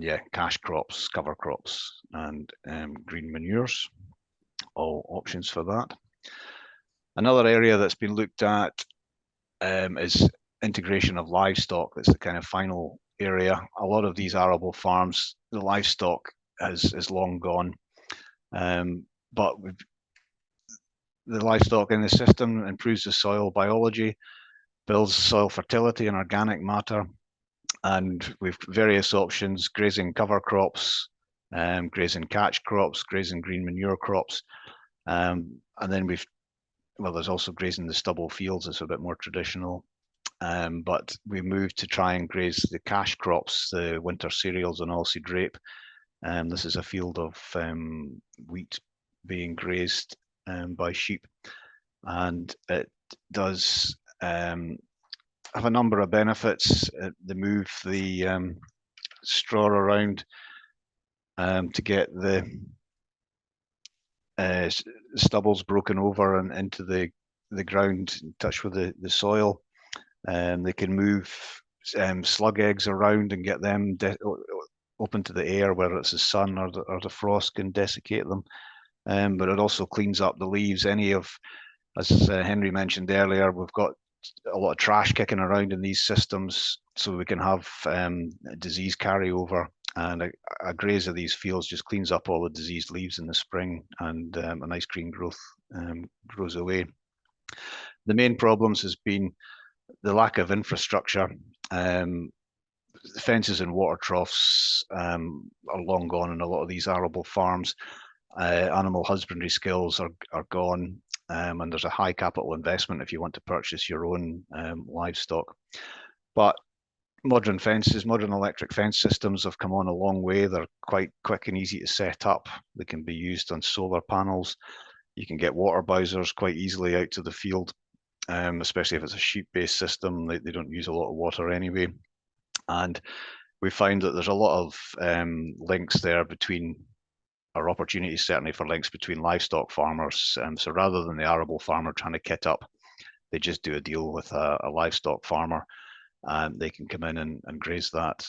Speaker 4: yeah, cash crops, cover crops, and green manures, all options for that. Another area that's been looked at is integration of livestock. That's the kind of final area. A lot of these arable farms, the livestock is long gone, but the livestock in the system improves the soil biology, builds soil fertility and organic matter, and we've various options: grazing cover crops, grazing catch crops, grazing green manure crops, and then there's also grazing the stubble fields. It's a bit more traditional. But we moved to try and graze the cash crops, the winter cereals and oilseed rape. This is a field of wheat being grazed by sheep, and it does have a number of benefits. They move the straw around to get the stubbles broken over and into the ground, in touch with the soil. They can move slug eggs around and get them open to the air, whether it's the sun or the frost can desiccate them. But it also cleans up the leaves. As Henry mentioned earlier, we've got a lot of trash kicking around in these systems, so we can have disease carryover. And a graze of these fields just cleans up all the diseased leaves in the spring, and a nice green growth grows away. The main problems has been the lack of infrastructure. Fences and water troughs are long gone in a lot of these arable farms. Animal husbandry skills are gone, and there's a high capital investment if you want to purchase your own livestock. But modern electric fence systems have come on a long way. They're quite quick and easy to set up. They can be used on solar panels. You can get water bowsers quite easily out to the field, especially if it's a sheep-based system. They don't use a lot of water anyway. And we find that there's a lot of links there between, or opportunities certainly for links between livestock farmers. So rather than the arable farmer trying to kit up, they just do a deal with a livestock farmer, and they can come in and graze that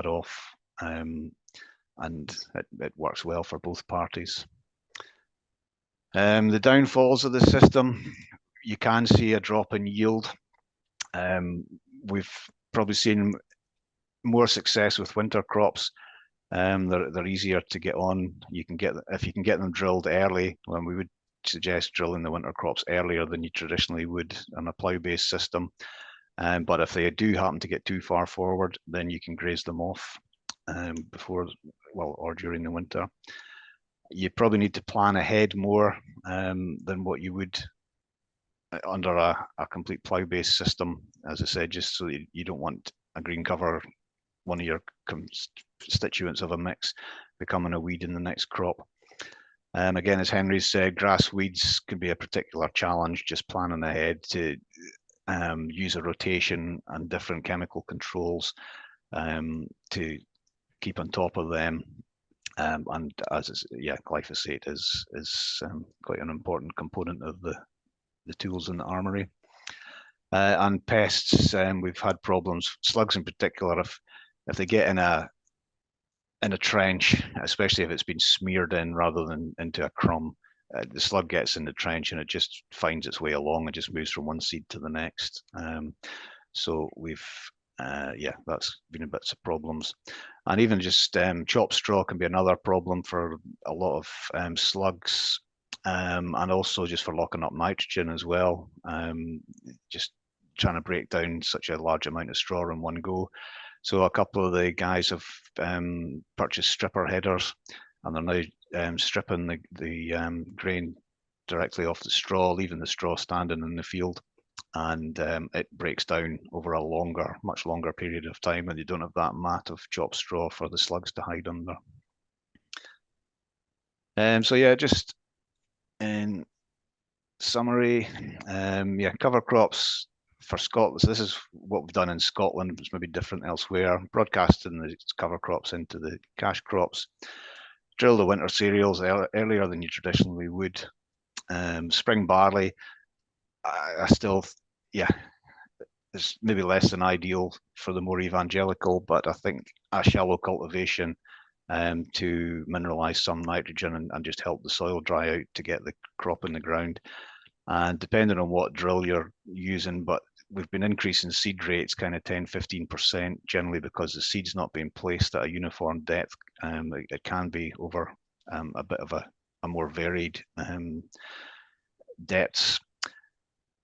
Speaker 4: off, and it works well for both parties. The downfalls of the system, you can see a drop in yield. We've probably seen more success with winter crops. They're easier to get on. If you can get them drilled early, when we would suggest drilling the winter crops earlier than you traditionally would on a plough-based system. But if they do happen to get too far forward, then you can graze them off before, well, or during the winter. You probably need to plan ahead more than what you would under a complete plough-based system, as I said, just so that you don't want a green cover, one of your constituents of a mix, becoming a weed in the next crop. Again, as Henry said, grass weeds can be a particular challenge, just planning ahead to use a rotation and different chemical controls to keep on top of them. And as glyphosate is quite an important component of the tools in the armory. And pests, we've had problems, slugs in particular, if they get in a trench, especially if it's been smeared in rather than into a crumb, the slug gets in the trench and it just finds its way along and just moves from one seed to the next. So we've, that's been a bit of problems. And even just chop straw can be another problem for a lot of slugs, and also just for locking up nitrogen as well. Just trying to break down such a large amount of straw in one go. So a couple of the guys have purchased stripper headers, and they're now stripping the grain directly off the straw, leaving the straw standing in the field, and it breaks down over a much longer period of time, and you don't have that mat of chopped straw for the slugs to hide under. So yeah, just in summary, cover crops for Scotland. So this is what we've done in Scotland. It's maybe different elsewhere. Broadcasting the cover crops into the cash crops. Drill the winter cereals earlier than you traditionally would. Spring barley, I still, it's maybe less than ideal for the more evangelical, but I think a shallow cultivation to mineralize some nitrogen and just help the soil dry out to get the crop in the ground. And depending on what drill you're using, but we've been increasing seed rates kind of 10-15%, generally because the seed's not being placed at a uniform depth. It can be over a bit of a more varied depths.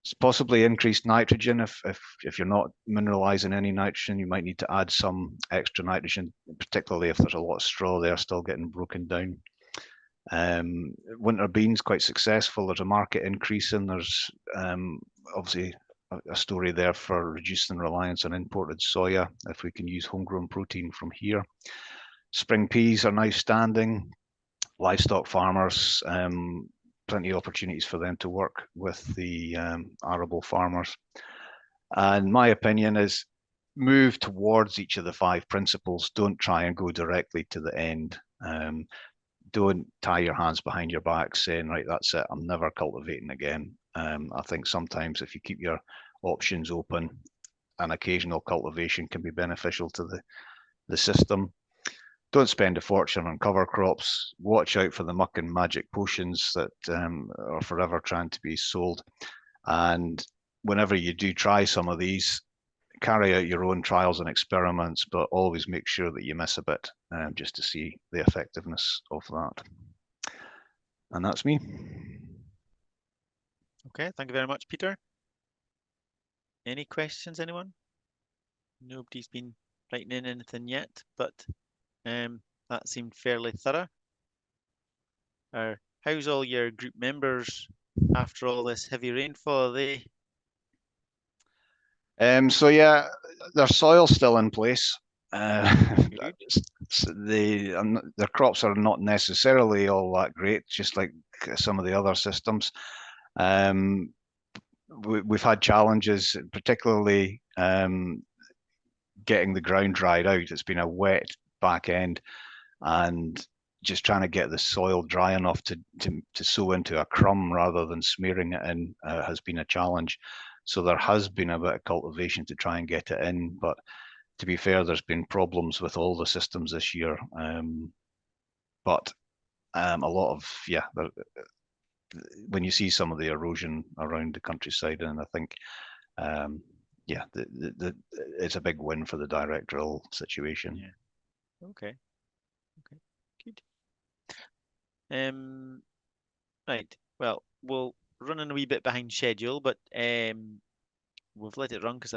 Speaker 4: It's possibly increased nitrogen. If you're not mineralizing any nitrogen, you might need to add some extra nitrogen, particularly if there's a lot of straw there still getting broken down. Winter beans, quite successful. There's a market increase, and there's obviously a story there for reducing reliance on imported soya if we can use homegrown protein from here. Spring peas are now standing. Livestock farmers, plenty of opportunities for them to work with the arable farmers. And my opinion is move towards each of the 5 principles. Don't try and go directly to the end. Don't tie your hands behind your back saying, right, that's it, I'm never cultivating again. I think sometimes if you keep your options open, an occasional cultivation can be beneficial to the system. Don't spend a fortune on cover crops. Watch out for the muck and magic potions that are forever trying to be sold. And whenever you do try some of these, carry out your own trials and experiments, but always make sure that you miss a bit just to see the effectiveness of that. And that's me.
Speaker 1: Okay, thank you very much, Peter. Any questions, anyone? Nobody's been writing in anything yet, but that seemed fairly thorough. How's all your group members after all this heavy rainfall? Are they?
Speaker 4: So yeah, their soil's still in place.
Speaker 1: Good.
Speaker 4: Their crops are not necessarily all that great, just like some of the other systems. We've had challenges, particularly getting the ground dried out. It's been a wet back end, and just trying to get the soil dry enough to sow into a crumb rather than smearing it in has been a challenge. So there has been a bit of cultivation to try and get it in, but to be fair, there's been problems with all the systems this year. But a lot of, when you see some of the erosion around the countryside, and I think, it's a big win for the direct drill situation.
Speaker 1: Yeah. Okay. Good. Right. Well, we're running a wee bit behind schedule, but we've let it run because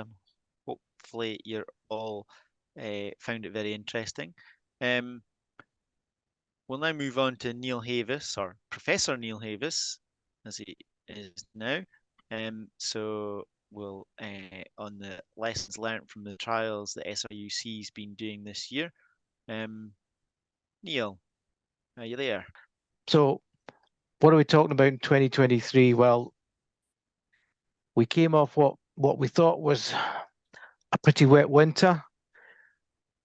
Speaker 1: hopefully you're all found it very interesting. Um, we'll now move on to Neil Havis, or Professor Neil Havis, as he is now. So we'll on the lessons learned from the trials that SRUC's been doing this year. Neil, are you there?
Speaker 5: So what are we talking about in 2023? Well, we came off what we thought was a pretty wet winter,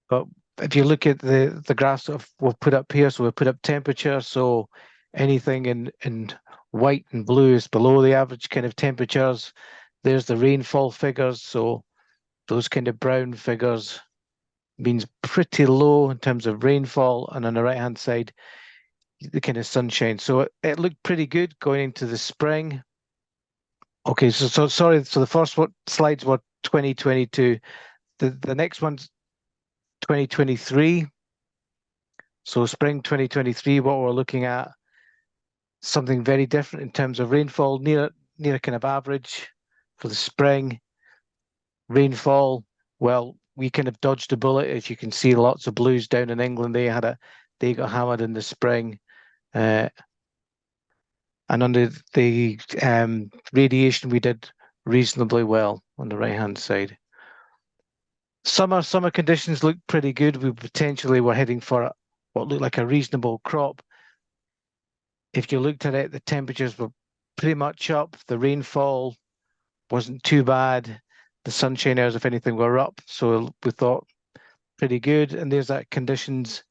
Speaker 5: but if you look at the graphs that we've put up here, so we've put up temperature, so anything in white and blue is below the average kind of temperatures. There's the rainfall figures, so those kind of brown figures means pretty low in terms of rainfall, and on the right hand side the kind of sunshine. So it looked pretty good going into the spring. Okay, so sorry, so the first slides were 2022. The next one's 2023. So spring 2023, what we're looking at, something very different in terms of rainfall, near kind of average for the spring. Rainfall, well, we kind of dodged a bullet. As you can see, lots of blues down in England, they got hammered in the spring. And under the radiation, we did reasonably well on the right-hand side. Summer conditions look pretty good. We potentially were heading for what looked like a reasonable crop. If you looked at it, the temperatures were pretty much up. The rainfall wasn't too bad. The sunshine hours, if anything, were up. So we thought pretty good. And there's that conditions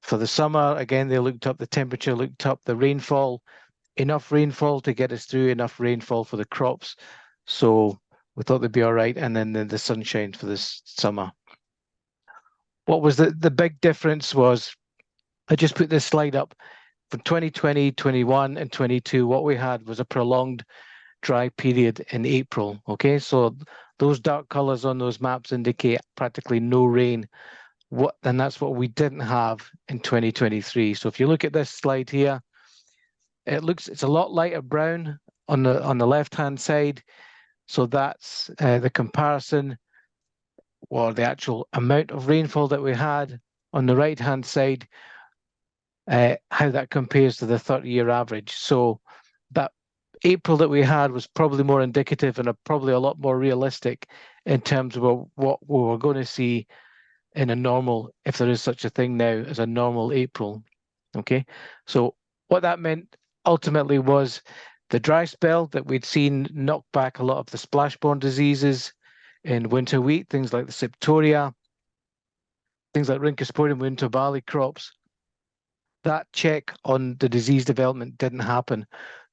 Speaker 5: for the summer. Again, they looked up, the temperature looked up, the rainfall, enough rainfall to get us through, enough rainfall for the crops. So we thought they'd be all right. And then the sunshine for this summer. What was the big difference was, I just put this slide up, for 2020, 21 and 22, what we had was a prolonged dry period in April. Okay, so those dark colors on those maps indicate practically no rain. And that's what we didn't have in 2023. So if you look at this slide here, it's a lot lighter brown on the left-hand side. So that's the comparison, or the actual amount of rainfall that we had. On the right-hand side, how that compares to the 30-year average. So that April that we had was probably more indicative and probably a lot more realistic in terms of what we were going to see in a normal, if there is such a thing now as a normal April. Okay, so what that meant ultimately was the dry spell that we'd seen knocked back a lot of the splash-borne diseases in winter wheat, things like the septoria, things like rhynchosporium winter barley crops. That check on the disease development didn't happen.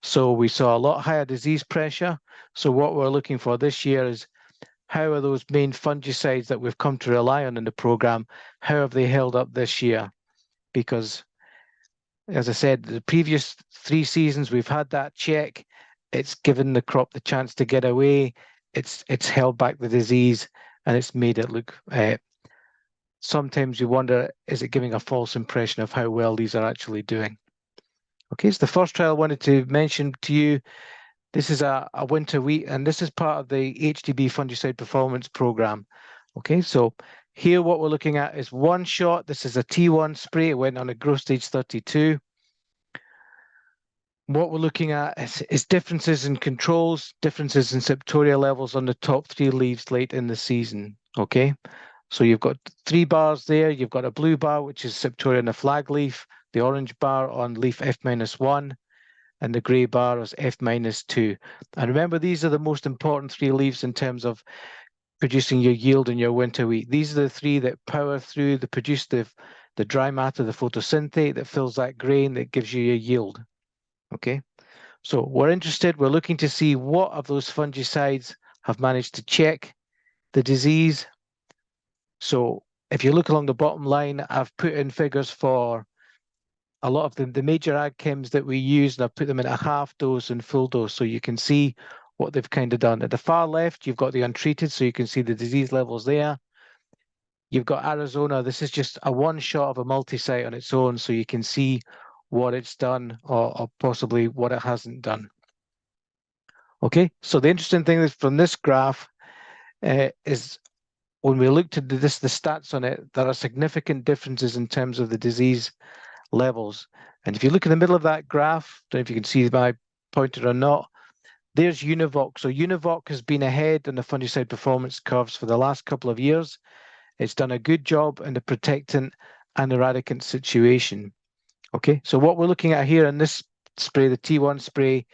Speaker 5: So we saw a lot higher disease pressure. So what we're looking for this year is, how are those main fungicides that we've come to rely on in the program, how have they held up this year? Because, as I said, the previous 3 seasons we've had that check. It's given the crop the chance to get away. It's held back the disease, and it's made it look, sometimes you wonder, is it giving a false impression of how well these are actually doing? Okay, so the first trial I wanted to mention to you, this is a winter wheat, and this is part of the HDB fungicide performance program. Okay, so here what we're looking at is one shot. This is a T1 spray. It went on a growth stage 32. What we're looking at is differences in controls, differences in septoria levels on the top 3 leaves late in the season. Okay, so you've got 3 bars there. You've got a blue bar, which is septoria in the flag leaf, the orange bar on leaf F-1, and the grey bar is F-2. And remember, these are the most important 3 leaves in terms of producing your yield in your winter wheat. These are the 3 that power through, that produce the dry matter, the photosynthate that fills that grain, that gives you your yield. Okay, so we're looking to see what of those fungicides have managed to check the disease. So if you look along the bottom line, I've put in figures for a lot of the major ag chems that we use, and I've put them in a half dose and full dose, so you can see what they've kind of done. At the far left, you've got the untreated, so you can see the disease levels there. You've got Arizona. This is just a one shot of a multi-site on its own, so you can see what it's done or possibly what it hasn't done. Okay, so the interesting thing is from this graph is when we looked at the stats on it, there are significant differences in terms of the disease levels. And if you look in the middle of that graph, don't know if you can see my pointer or not, there's Univoc. So Univoc has been ahead in the fungicide performance curves for the last couple of years. It's done a good job in the protectant and eradicant situation. Okay, so what we're looking at here in this spray, the T1 spray,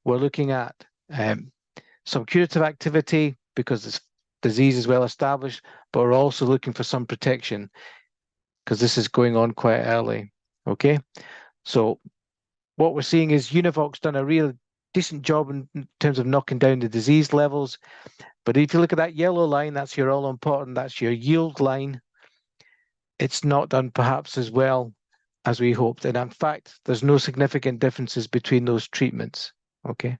Speaker 5: we're looking at some curative activity because this disease is well established, but we're also looking for some protection because this is going on quite early. Okay, so what we're seeing is Univoc's done a real decent job in terms of knocking down the disease levels. But if you look at that yellow line, that's your all important, that's your yield line. It's not done perhaps as well as we hoped. And in fact, there's no significant differences between those treatments. Okay,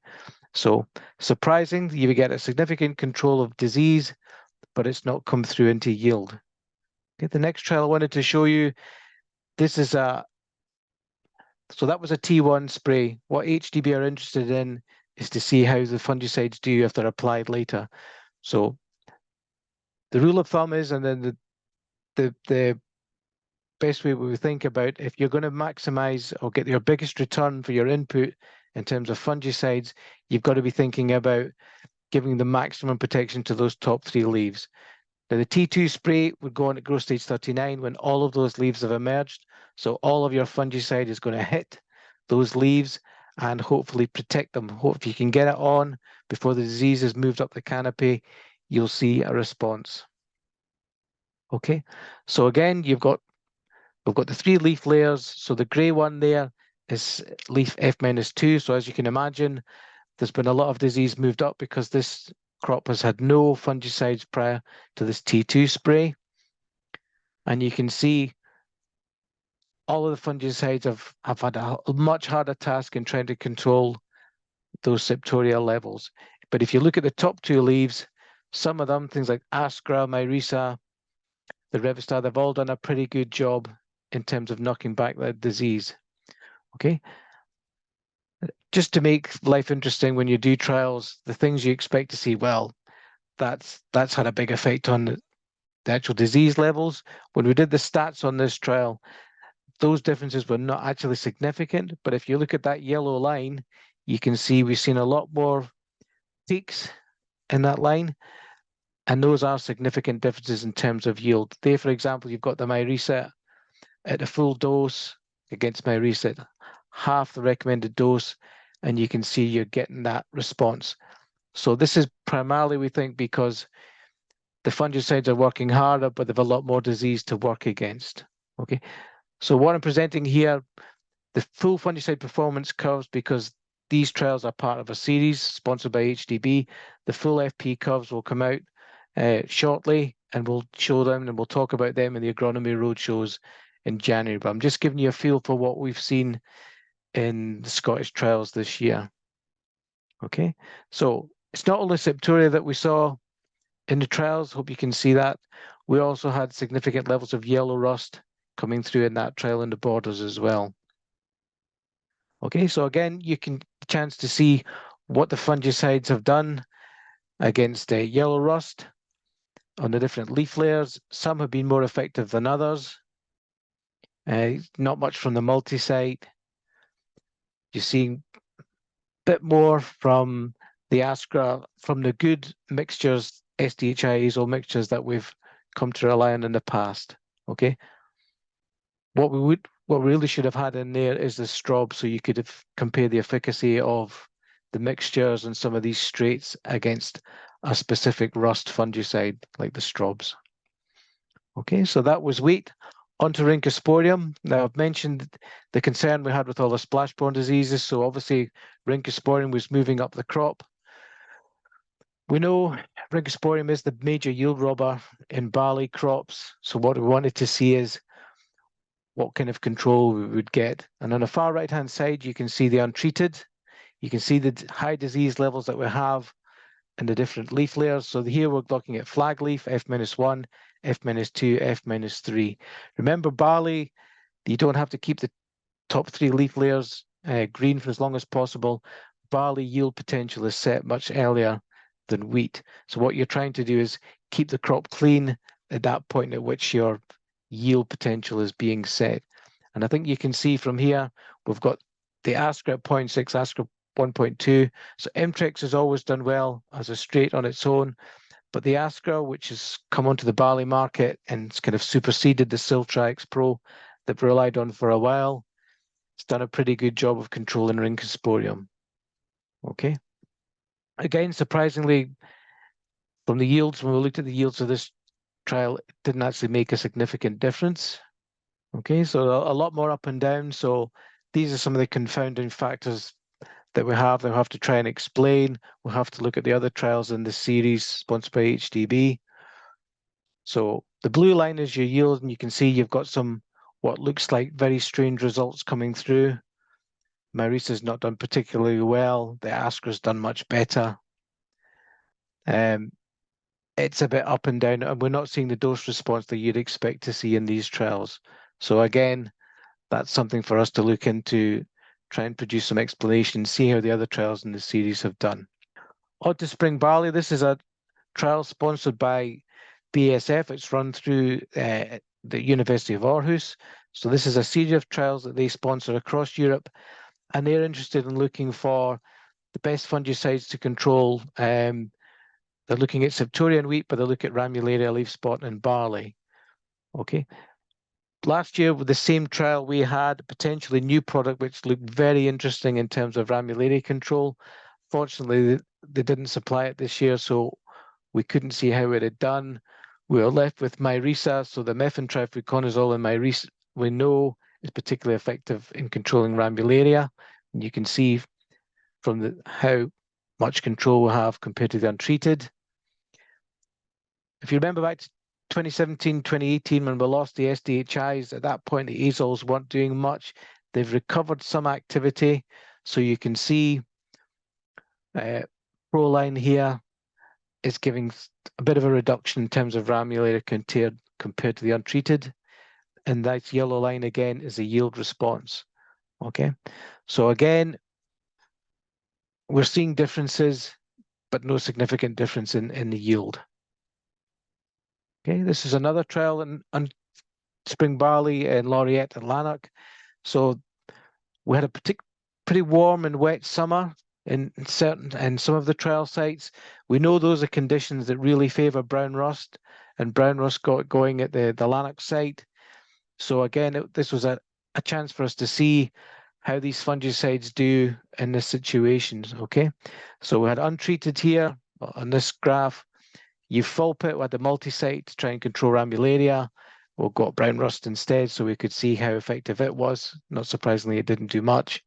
Speaker 5: so surprising, you get a significant control of disease, but it's not come through into yield. Okay, the next trial I wanted to show you, this is so that was a T1 spray. What HDB are interested in is to see how the fungicides do if they're applied later. So the rule of thumb is, and then the best way we think about, if you're going to maximize or get your biggest return for your input in terms of fungicides, you've got to be thinking about giving the maximum protection to those top 3 leaves. Now the T2 spray would go on at growth stage 39 when all of those leaves have emerged. So all of your fungicide is going to hit those leaves and hopefully protect them. If you can get it on before the disease has moved up the canopy, you'll see a response. Okay, so again, we've got the 3 leaf layers. So the gray one there is leaf F-2. So as you can imagine, there's been a lot of disease moved up because this crop has had no fungicides prior to this T2 spray. And you can see all of the fungicides have had a much harder task in trying to control those septoria levels. But if you look at the top 2 leaves, some of them, things like Ascra, Myrisa, the Revistar, they've all done a pretty good job in terms of knocking back that disease. Okay. Just to make life interesting when you do trials, the things you expect to see, well, that's had a big effect on the actual disease levels. When we did the stats on this trial, those differences were not actually significant. But if you look at that yellow line, you can see we've seen a lot more peaks in that line. And those are significant differences in terms of yield. There, for example, you've got the Myrisa at a full dose against Myrisa at half the recommended dose, and you can see you're getting that response. So this is primarily, we think, because the fungicides are working harder, but they've a lot more disease to work against. Okay, so what I'm presenting here, the full fungicide performance curves, because these trials are part of a series sponsored by HDB. The full FP curves will come out shortly, and we'll show them and we'll talk about them in the agronomy roadshows in January. But I'm just giving you a feel for what we've seen in the Scottish trials this year. Okay, so it's not only septoria that we saw in the trials. Hope you can see that. We also had significant levels of yellow rust coming through in that trial in the borders as well. Okay, so again, you can chance to see what the fungicides have done against yellow rust on the different leaf layers. Some have been more effective than others. Not much from the multi-site. You're seeing a bit more from the Ascra, from the good mixtures, SDHI azole mixtures that we've come to rely on in the past. Okay. What we really should have had in there is the strob, so you could have compared the efficacy of the mixtures and some of these straights against a specific rust fungicide like the strobs. Okay, so that was wheat. Onto Rhynchosporium. Now I've mentioned the concern we had with all the splash-borne diseases, so obviously Rhynchosporium was moving up the crop. We know Rhynchosporium is the major yield robber in barley crops, so what we wanted to see is what kind of control we would get. And on the far right-hand side, you can see the untreated. You can see the high disease levels that we have in the different leaf layers. So here we're looking at flag leaf, F-1, F-2, F-3. Remember barley, you don't have to keep the top 3 leaf layers green for as long as possible. Barley yield potential is set much earlier than wheat. So what you're trying to do is keep the crop clean at that point at which your yield potential is being set. And I think you can see from here, we've got the Astra at 0.6, Astra 1.2. So Mtrex has always done well as a straight on its own, but the Astra, which has come onto the barley market and it's kind of superseded the Siltrax Pro that we relied on for a while, it's done a pretty good job of controlling Rhynchosporium. Okay. Again, surprisingly, from the yields, when we looked at the yields of this trial, it didn't actually make a significant difference. Okay, so a lot more up and down. So these are some of the confounding factors that we have to try and explain. We'll have to look at the other trials in the series sponsored by HDB. So the blue line is your yield, and you can see you've got some what looks like very strange results coming through. Myrisa's not done particularly well. The Astra's done much better. It's a bit up and down, and we're not seeing the dose response that you'd expect to see in these trials. So again, that's something for us to look into, try and produce some explanation, see how the other trials in the series have done. On to spring barley. This is a trial sponsored by BASF. It's run through the University of Aarhus. So this is a series of trials that they sponsor across Europe, and they're interested in looking for the best fungicides to control. They're looking at Septoria and wheat, but they look at Ramularia, leaf spot, and barley. Okay. Last year, with the same trial, we had a potentially new product which looked very interesting in terms of Ramularia control. Fortunately, they didn't supply it this year, so we couldn't see how it had done. We were left with Myrisa, so the mefentrifluconazole in Myrisa we know is particularly effective in controlling Ramularia. And you can see from how much control we have compared to the untreated. If you remember back to 2017, 2018, when we lost the SDHIs, at that point, the azoles weren't doing much. They've recovered some activity. So you can see Proline here is giving a bit of a reduction in terms of Ramularia compared to the untreated. And that yellow line again is a yield response. Okay, so again, we're seeing differences, but no significant difference in the yield. Okay, this is another trial on spring barley in Laureate and Lanark. So we had a pretty warm and wet summer in some of the trial sites. We know those are conditions that really favour brown rust, and brown rust got going at the Lanark site. So again, this was a chance for us to see how these fungicides do in this situation. Okay, so we had untreated here on this graph. You fulp it with the multi-site to try and control Ramularia. We've got brown rust instead, so we could see how effective it was. Not surprisingly, it didn't do much.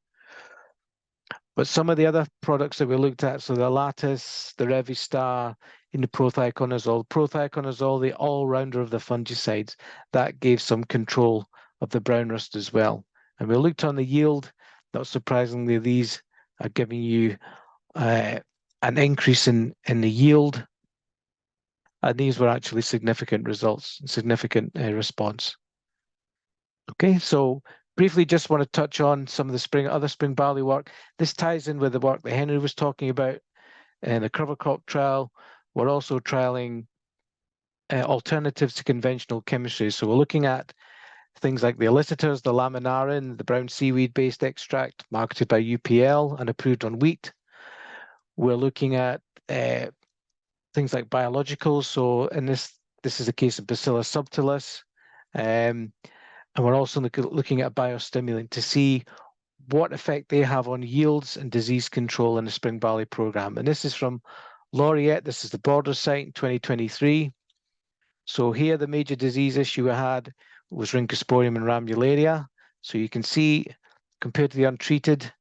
Speaker 5: But some of the other products that we looked at, so the Lattice, the Revistar, in the prothioconazole, the all-rounder of the fungicides, that gave some control of the brown rust as well. And we looked on the yield. Not surprisingly, these are giving you an increase in the yield. And these were actually significant results, significant response. Okay, so briefly just want to touch on some of the other spring barley work. This ties in with the work that Henry was talking about in the cover crop trial. We're also trialing alternatives to conventional chemistry. So we're looking at things like the elicitors, the laminarin, the brown seaweed-based extract marketed by UPL and approved on wheat. We're looking at things like biologicals. So in this is a case of Bacillus subtilis. And we're also looking at biostimulant to see what effect they have on yields and disease control in the spring barley program. And this is from Laureate. This is the border site in 2023. So here the major disease issue we had was Rhynchosporium and Ramularia. So you can see compared to the untreated,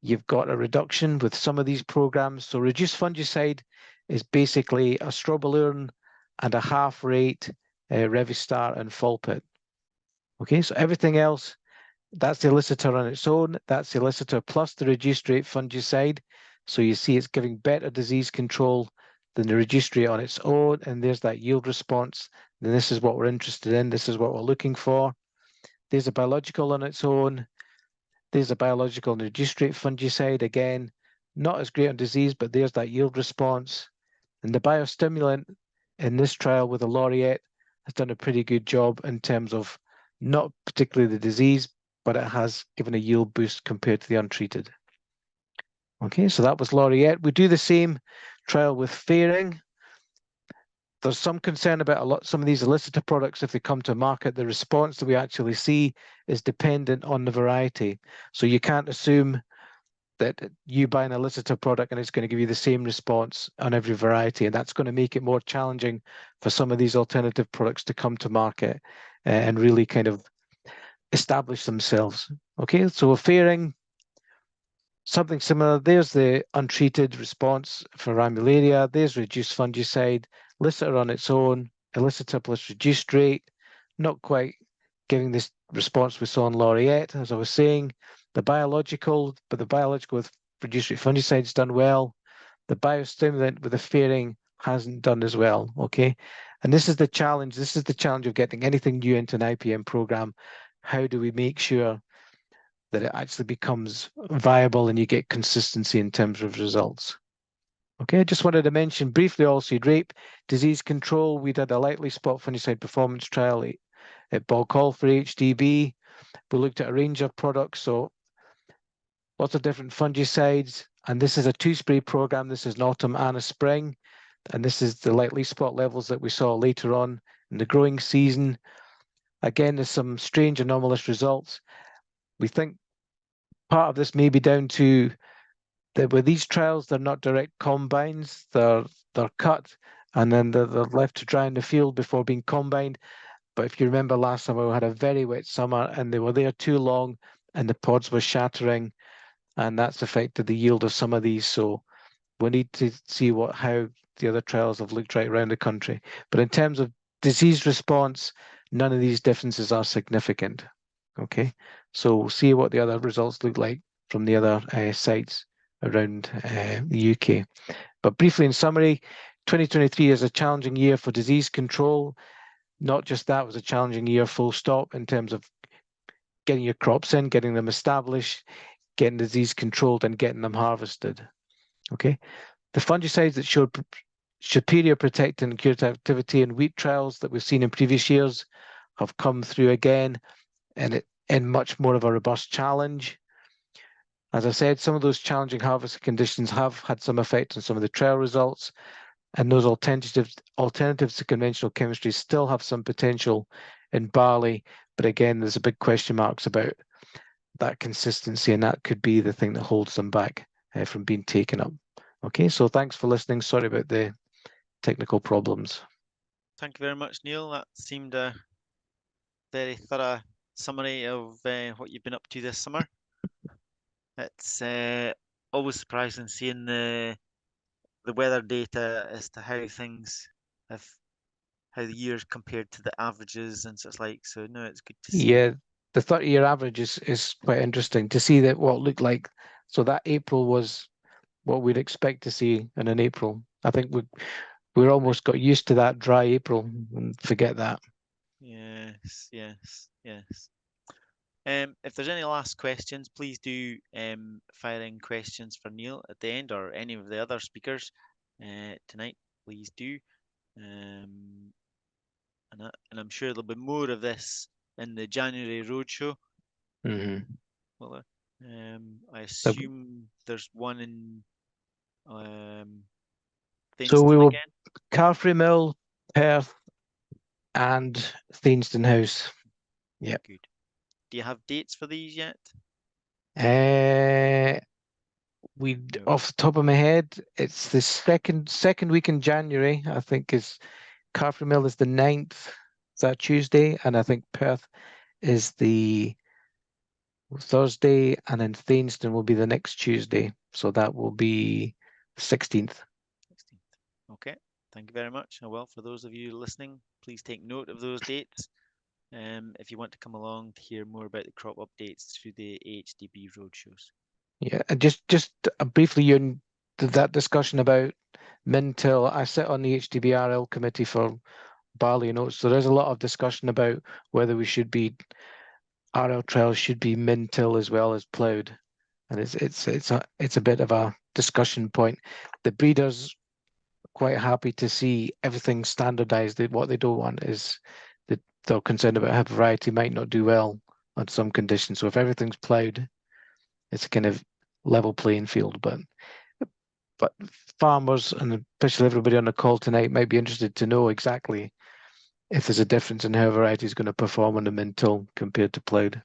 Speaker 5: you've got a reduction with some of these programs. So reduced fungicide is basically a strobilurin and a half rate Revistar and Fulpit. Okay, so everything else, that's the elicitor on its own. That's the elicitor plus the reduced rate fungicide. So you see it's giving better disease control than the reduced rate on its own. And there's that yield response. And this is what we're interested in. This is what we're looking for. There's a biological on its own. There's a biological and reduced rate fungicide. Again, not as great on disease, but there's that yield response. And the biostimulant in this trial with the laureate has done a pretty good job in terms of not particularly the disease, but it has given a yield boost compared to the untreated. Okay, so that was laureate. We do the same trial with fairing. There's some concern about some of these elicitor products. If they come to market, the response that we actually see is dependent on the variety. So you can't assume that you buy an elicitor product and it's going to give you the same response on every variety. And that's going to make it more challenging for some of these alternative products to come to market and really kind of establish themselves. Okay, so with fairing, something similar. There's the untreated response for ramularia. There's reduced fungicide, elicitor on its own, elicitor plus reduced rate, not quite giving this response we saw in laureate, as I was saying. The biological with reduced rate fungicide's done well. The biostimulant with the fairing hasn't done as well, okay? And this is the challenge. This is the challenge of getting anything new into an IPM program. How do we make sure that it actually becomes viable and you get consistency in terms of results? Okay, I just wanted to mention briefly oilseed rape disease control. We did a lightly spot fungicide performance trial at Bog Hall for HDB. We looked at a range of products, so lots of different fungicides. And this is a 2-spray program. This is an autumn and a spring. And this is the lightly spot levels that we saw later on in the growing season. Again, there's some strange anomalous results. We think part of this may be down to that with these trials, they're not direct combines, they're cut, and then they're left to dry in the field before being combined. But if you remember last summer, we had a very wet summer and they were there too long and the pods were shattering, and that's affected the yield of some of these. So we need to see how the other trials have looked right around the country. But in terms of disease response, none of these differences are significant. Okay, so we'll see what the other results look like from the other sites around the UK. But briefly in summary, 2023 is a challenging year for disease control. Not just that, it was a challenging year full stop in terms of getting your crops in, getting them established, getting disease controlled and getting them harvested. Okay, the fungicides that showed superior protecting and curative activity in wheat trials that we've seen in previous years have come through again, and in much more of a robust challenge. As I said, some of those challenging harvest conditions have had some effect on some of the trial results, and those alternatives to conventional chemistry still have some potential in barley. But again, there's a big question marks about that consistency, and that could be the thing that holds them back from being taken up. Okay, so thanks for listening. Sorry about the technical problems.
Speaker 1: Thank you very much, Neil. That seemed a very thorough summary of what you've been up to this summer. It's always surprising seeing the weather data as to how the years compared to the averages and such like. So no, it's good to see.
Speaker 5: Yeah, the 30-year average is quite interesting to see that what looked like. So that April was what we'd expect to see in an April. I think we're almost got used to that dry April and forget that.
Speaker 1: Yes, yes, yes. If there's any last questions, please do fire in questions for Neil at the end or any of the other speakers tonight. Please do. And I'm sure there'll be more of this in the January roadshow.
Speaker 5: Mm-hmm.
Speaker 1: Well, I assume there's one in
Speaker 5: so we will
Speaker 1: again.
Speaker 5: Carfrey Mill, Perth, and Thainston House. Yeah.
Speaker 1: Good. Do you have dates for these yet?
Speaker 5: Off the top of my head, it's the second week in January. I think is Carfrey Mill is the 9th. Is that Tuesday? And I think Perth is the Thursday, and then Thainston will be the next Tuesday. So that will be 16th.
Speaker 1: Okay, thank you very much. Well, for those of you listening, please take note of those dates. If you want to come along to hear more about the crop updates through the HDB roadshows.
Speaker 5: Yeah, and just briefly, that discussion about Mintel. I sit on the HDBRL committee for barley and oats, so there's a lot of discussion about whether we should be RL trials should be min-till as well as ploughed, and it's a bit of a discussion point. The breeders are quite happy to see everything standardized. What they don't want is that they're concerned about how variety might not do well on some conditions. So if everything's ploughed, it's a kind of level playing field. But farmers, and especially everybody on the call tonight, might be interested to know exactly if there's a difference in how variety is going to perform on the min-till compared to ploughed.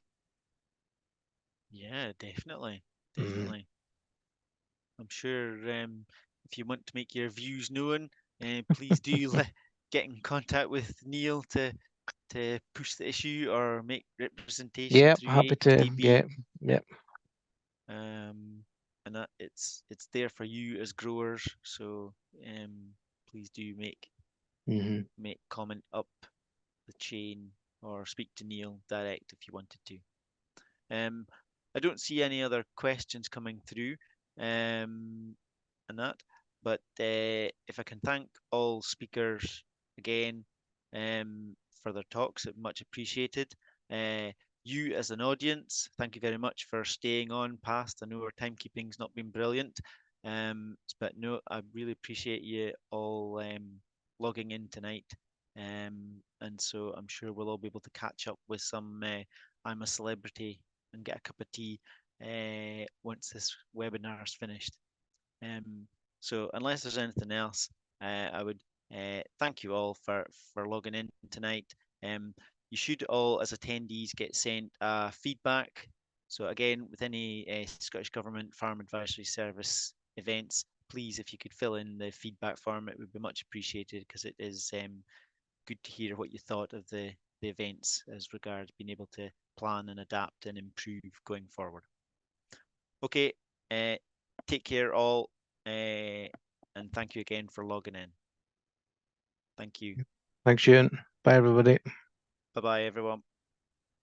Speaker 1: Yeah, definitely,
Speaker 5: Mhm.
Speaker 1: definitely. I'm sure if you want to make your views known, please do get in contact with Neil to push the issue or make representation
Speaker 5: Yeah,
Speaker 1: through
Speaker 5: happy to.
Speaker 1: ATB.
Speaker 5: Yeah.
Speaker 1: And that it's there for you as growers. So please do
Speaker 5: Hmm.
Speaker 1: make comment up the chain or speak to Neil direct if you wanted to. I don't see any other questions coming through, and that. But if I can thank all speakers again for their talks, it's much appreciated. You as an audience, thank you very much for staying on past. I know our timekeeping's not been brilliant, but no, I really appreciate you all logging in tonight. And so I'm sure we'll all be able to catch up with some I'm a Celebrity and get a cup of tea once this webinar is finished. So unless there's anything else, I would thank you all for logging in tonight. You should all, as attendees, get sent feedback. So again, with any Scottish Government Farm Advisory Service events, please, if you could fill in the feedback form, it would be much appreciated, because it is good to hear what you thought of the events as regards being able to plan and adapt and improve going forward. Okay, take care all, and thank you again for logging in. Thank you.
Speaker 5: Thanks, Ewan. Bye, everybody.
Speaker 1: Bye bye, everyone.